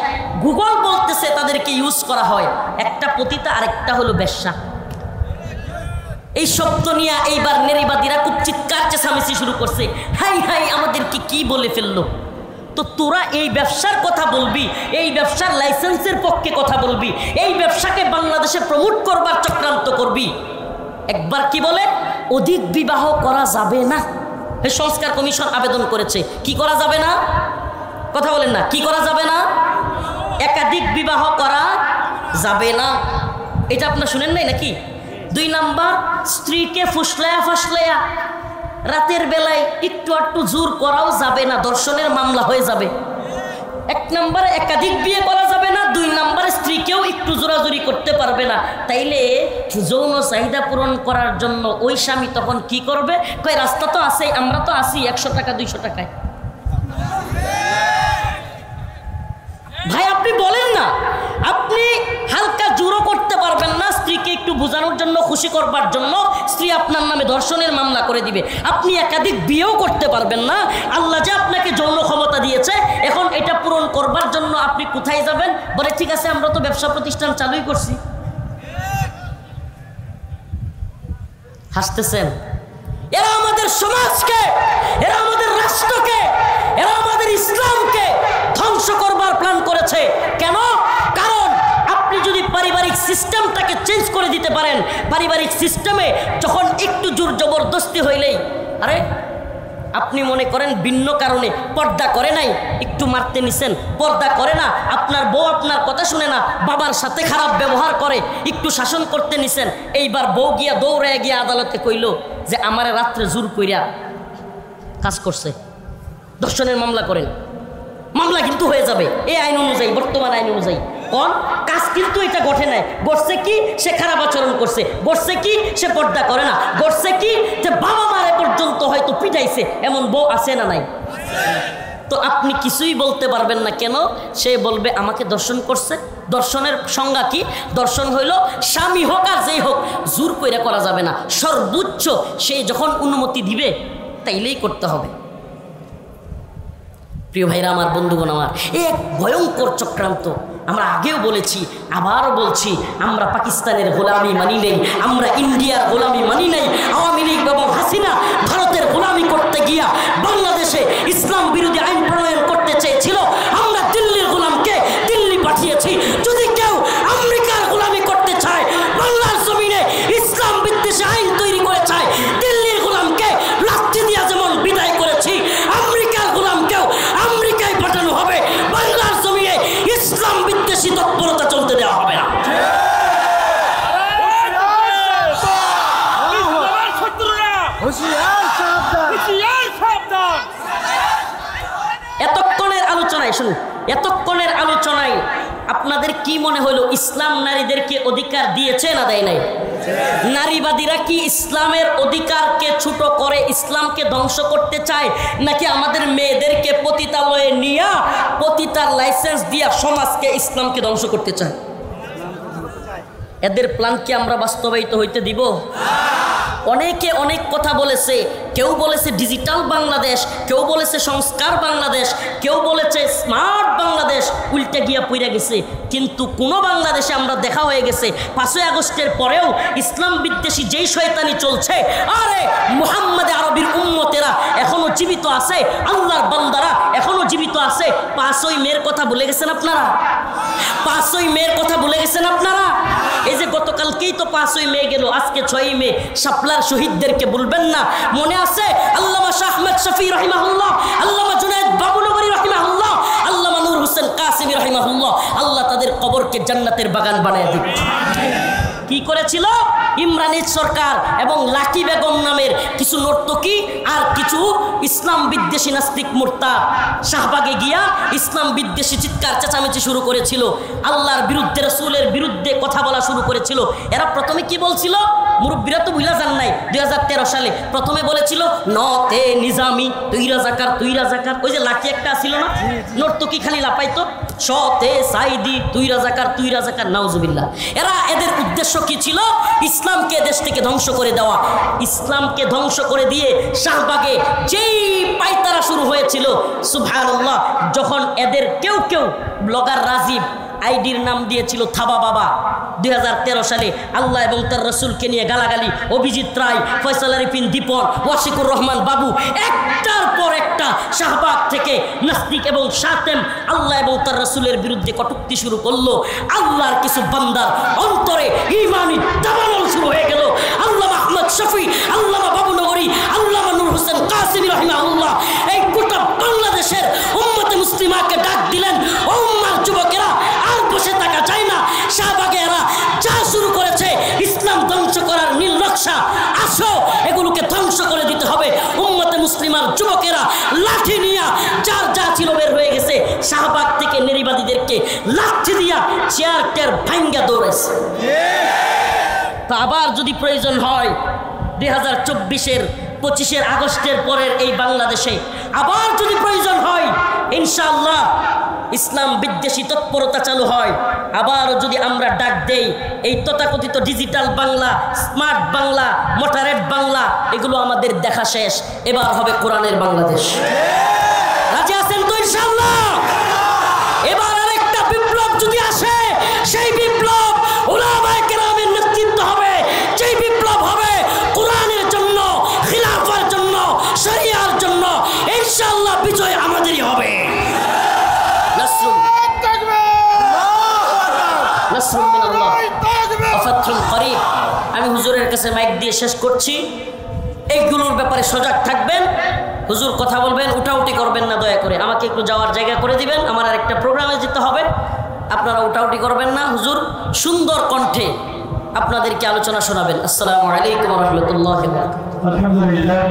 গুগল বলতেছে তাদেরকে ইউজ করা হয়, একটা পতিতা আর একটা হলো বেশ্যা। এই শব্দ নিয়ে এইবার নারীবাদীরা খুব চিৎকার চেঁচামেচি শুরু করছে, হাই হাই আমাদেরকে কি বলে ফেললো। তো তোরা এই ব্যবসার কথা বলবি, এই ব্যবসার লাইসেন্সের পক্ষে কথা বলবি, এই ব্যবসাকে বাংলাদেশে প্রমোট করবার চক্রান্ত করবি। একবার কি বলে, অধিক বিবাহ করা যাবে না। এই সংস্কার কমিশন আবেদন করেছে, কি করা যাবে না? কথা বলেন না, কি করা যাবে না? একাধিক বিবাহ করা যাবে না। এটা আপনারা শুনেন নাই নাকি? 2 নাম্বার, স্ত্রীকে ফুসলায়া রাতের বেলায় একটু জোর করাও যাবে না, ধর্ষণের মামলা হয়ে যাবে। 1 নম্বরে একাধিক বিয়ে করা যাবে না, 2 নম্বরে স্ত্রীকেও একটু জোরাজুরি করতে পারবে না। তাইলে যৌন চাহিদা পূরণ করার জন্য ওই স্বামী তখন কি করবে? কয় রাস্তা তো আছেই, আমরা তো আসি 100 টাকা 200 টাকায়। ভাই আপনি বলেন না, আপনি হালকা জোরও করতে পারবেন না, স্ত্রীকে একটু বোঝানোর জন্য, খুশি করবার জন্য স্ত্রী আপনার নামে ধর্ষণের মামলা করে দিবে। আপনি একাধিক বিয়েও করতে পারবেন না। আল্লাহ যে আপনাকে যৌন ক্ষমতা দিয়েছে, এখন এটা পূরণ করবার জন্য আপনি কোথায় যাবেন? বলে ঠিক আছে আমরা তো ব্যবসা প্রতিষ্ঠান চালুই করছি। হাসতেছেন? এরা আমাদের সমাজকে, এরা আমাদের রাষ্ট্রকে, এরা আমাদের ইসলামকে ধ্বংস করবার প্ল্যান করেছে। কেন? কারণ আপনি যদি পারিবারিক সিস্টেমটাকে চেঞ্জ করে দিতে পারেন, পারিবারিক সিস্টেমে যখন একটু জোর জবরদস্তি হইলেই, আরে আপনি মনে করেন ভিন্ন কারণে পর্দা করে নাই, একটু মারতে নিছেন, পর্দা করে না, আপনার বউ আপনার কথা শুনে না, বাবার সাথে খারাপ ব্যবহার করে, একটু শাসন করতে নিছেন, এইবার বউ গিয়া দৌড়ায় গিয়া আদালতে কইল যে আমারে রাত্রে জোর কইরা কাজ করছে, ধর্ষণের মামলা করেন। মামলা কিন্তু হয়ে যাবে এই আইন অনুযায়ী, বর্তমান আইন অনুযায়ী। কোন কাজ কিন্তু এটা ঘটে নাই, ঘটছে কি সে খারাপ আচরণ করছে, ঘটছে কি সে পর্দা করে না, ঘটছে কি যে বাবা মারে পর্যন্ত হয়তো পিটাইছে, এমন বউ আছে না নাই? তো আপনি কিছুই বলতে পারবেন না। কেন? সে বলবে আমাকে দর্শন করছে। দর্শনের সংজ্ঞা কি? দর্শন হইল স্বামী হোক আর যেই হোক, জোর কইরা করা যাবে না, সর্বোচ্চ সে যখন অনুমতি দিবে তাইলেই করতে হবে। প্রিয় ভাইরা আমার, বন্ধুগণ আমার, এক ভয়ঙ্কর চক্রান্ত। আমরা আগেও বলেছি, আবারও বলছি, আমরা পাকিস্তানের গোলামি মানি নেই, আমরা ইন্ডিয়ার গোলামি মানি নাই। আওয়ামী লীগ এবং হাসিনা ভারতের গোলামি করতে গিয়া বাংলাদেশে ইসলাম বিরোধী আইন প্রণয়ন করতে চেয়েছিল, আমরা দিল্লির গোলামকে দিল্লি পাঠিয়েছি। যদি কেউ আমেরিকার গোলামি করতে চায়, বাংলার জমিনে ইসলাম বিদ্বেষী আইন তৈরি করে চায়, দিল্লির গোলামকে লাঠি দিয়া যেমন বিদায় করেছি, আমেরিকার গোলামকেও আমেরিকায় পাঠানো হবে। বাংলার জমিনে ইসলাম বিদ্বেষী তৎপরতা চলতে দেওয়া হবে না। এতক্ষণের আলোচনায় শুনুন, এতক্ষণের আলোচনায় আপনাদের কি মনে হলো? ইসলাম নারীদেরকে অধিকার দিয়েছে না দেয় নাই? নারীবাদীরা কি ইসলামের অধিকারকে ছোট করে ইসলামকে ধ্বংস করতে চায়, নাকি আমাদের মেয়েদেরকে পতিতালয়ে নিয়ে পতিতার লাইসেন্স দিয়া সমাজকে ইসলামকে ধ্বংস করতে চায়? এদের প্ল্যান কি আমরা বাস্তবায়িত হইতে দিব? অনেকে অনেক কথা বলেছে, কেউ বলেছে ডিজিটাল বাংলাদেশ, কেউ বলেছে সংস্কার বাংলাদেশ, কেউ বলেছে স্মার্ট বাংলাদেশ, উল্টে গিয়া পইরা গেছে। কিন্তু কোনো বাংলাদেশে আমরা দেখা হয়ে গেছে 5ই আগস্টের পরেও ইসলাম বিদ্বেষী যেই শয়তানি চলছে, আরে মুহাম্মদ আরবির উম্মতেরা এখনো জীবিত আছে, আল্লাহর বান্দারা এখনো জীবিত আছে। 5ই মের কথা ভুলে গেছেন আপনারা? 5ই মের কথা ভুলে গেছেন আপনারা? এই যে গতকালকেই তো 5ই মে গেল, আজকে 6ই মে, শাপলার শহীদদেরকে বলবেন না? মনে আছে আল্লামা শাহ আহমদ শফি রাহিমাহুল্লাহ, আল্লামা জুনায়েদ বাবুনগরী রাহিমাহুল্লাহ, আল্লামা নূর হোসেন কাসিমি রাহিমাহুল্লাহ, আল্লাহ তাদের কবরকে জান্নাতের বাগান বানায় দিক। কি করেছিল ইমরানের সরকার এবং লাকি বেগম নামের কিছু নর্তকী আর কিছু ইসলাম বিদ্বেষী নাস্তিক মুরতাদ শাহবাগে গিয়া ইসলাম বিদ্বেষী চিৎকার চেঁচামেচি শুরু করেছিল, আল্লাহর বিরুদ্ধে, রাসূলের বিরুদ্ধে কথা বলা শুরু করেছিল। এরা প্রথমে কি বলছিল? মুরব্বীরা তো ভুলা যান নাই, 2013 সালে প্রথমে বলেছিল নতে নিজামি, তুই রাজাকার তুই রাজাকার। ওই যে লাকি একটা ছিল না নর্তকী, খালি লাপাইতো, সতে সাইদি, তুই রাজাকার তুই রাজাকার, নাউজুবিল্লাহ। এদের উদ্দেশ্য কি ছিল? ইসলামকে দেশ থেকে ধ্বংস করে দেওয়া। ইসলামকে ধ্বংস করে দিয়ে শাহবাগে যেই পাইতারা শুরু হয়েছিল, সুবহানাল্লাহ, যখন এদের কেউ কেউ ব্লগার রাজীব আইডির নাম দিয়েছিল থাবা বাবা, 2013 সালে আল্লাহ এবং তার রসুলকে নিয়ে গালাগালি, অভিজিৎ রায়, ফয়সাল আরিফিন দীপন, ওয়াশিকুর রহমান বাবু, একটার পর একটা শাহবাগ থেকে নাস্তিক এবং শাতেম আল্লাহ এবং তার রসুলের বিরুদ্ধে কটূক্তি শুরু করলো। আল্লাহর কিছু বান্দার অন্তরে ঈমানি দাবানল শুরু হয়ে গেল। আল্লামা আহমদ শফি, আল্লামা বাবুনগরী, আল্লামা নূর হোসেন কাসিমি রাহিমাহুল্লাহ এই গোটা বাংলাদেশের উম্মতে মুসলিমাকে ডাক দিলেন, ও উম্মার যুবকেরা, আর বসে থাকা যায় না। শাহবাগে এরা যা শুরু করেছে ইসলাম ধ্বংস করার নীল নকশা, আসো এগুলোকে ধ্বংস করে দিতে হবে। উম্মতে মুসলিমার যুবকেরা লাঠি নিয়া যার যা ছিল বের হয়ে গেছে, শাহবাগ থেকে নারীবাদীদেরকে লাঠি দিয়া চেয়ার টেয়ার ভাঙ্গা দৌড়েছে। তো আবার যদি প্রয়োজন হয় 2024-এর 25 আগস্টের পরের এই বাংলাদেশে আবার যদি প্রয়োজন হয়, ইনশাআল্লাহ ইসলাম বিদ্বেষী তৎপরতা চালু হয়, আবার যদি আমরা ডাক দেই, এই তথাকথিত digital Bangla, smart Bangla, moderate Bangla, এগুলো আমাদের দেখা শেষ। এবার হবে কোরআনের বাংলাদেশ। রাজি আছেন তো ইনশাআল্লাহ? এবার আরেকটা বিপ্লব যদি আসে, সেই বিপ্লব উলামায়ে কেরামের নেতৃত্ব হবে, যেই বিপ্লব হবে কোরআনের জন্য, খিলাফার জন্য, শরিয়ার জন্য, ইনশাআল্লাহ বিজয় আমাদেরই হবে। আমি হুজুরের কাছে মাইক দিয়ে শেষ করছি। এইগুলোর ব্যাপারে সজাগ থাকবেন। হুজুর কথা বলবেন, উঠাউটি করবেন না, দয়া করে আমাকে একটু যাওয়ার জায়গা করে দিবেন, আমার আরেকটা প্রোগ্রামে যেতে হবে। আপনারা উঠাউটি করবেন না। হুজুর সুন্দর কণ্ঠে আপনাদেরকে আলোচনা শোনাবেন। আসসালামু আলাইকুম ওয়া রাহমাতুল্লাহি ওয়া বারাকাতুহু। আলহামদুলিল্লাহ।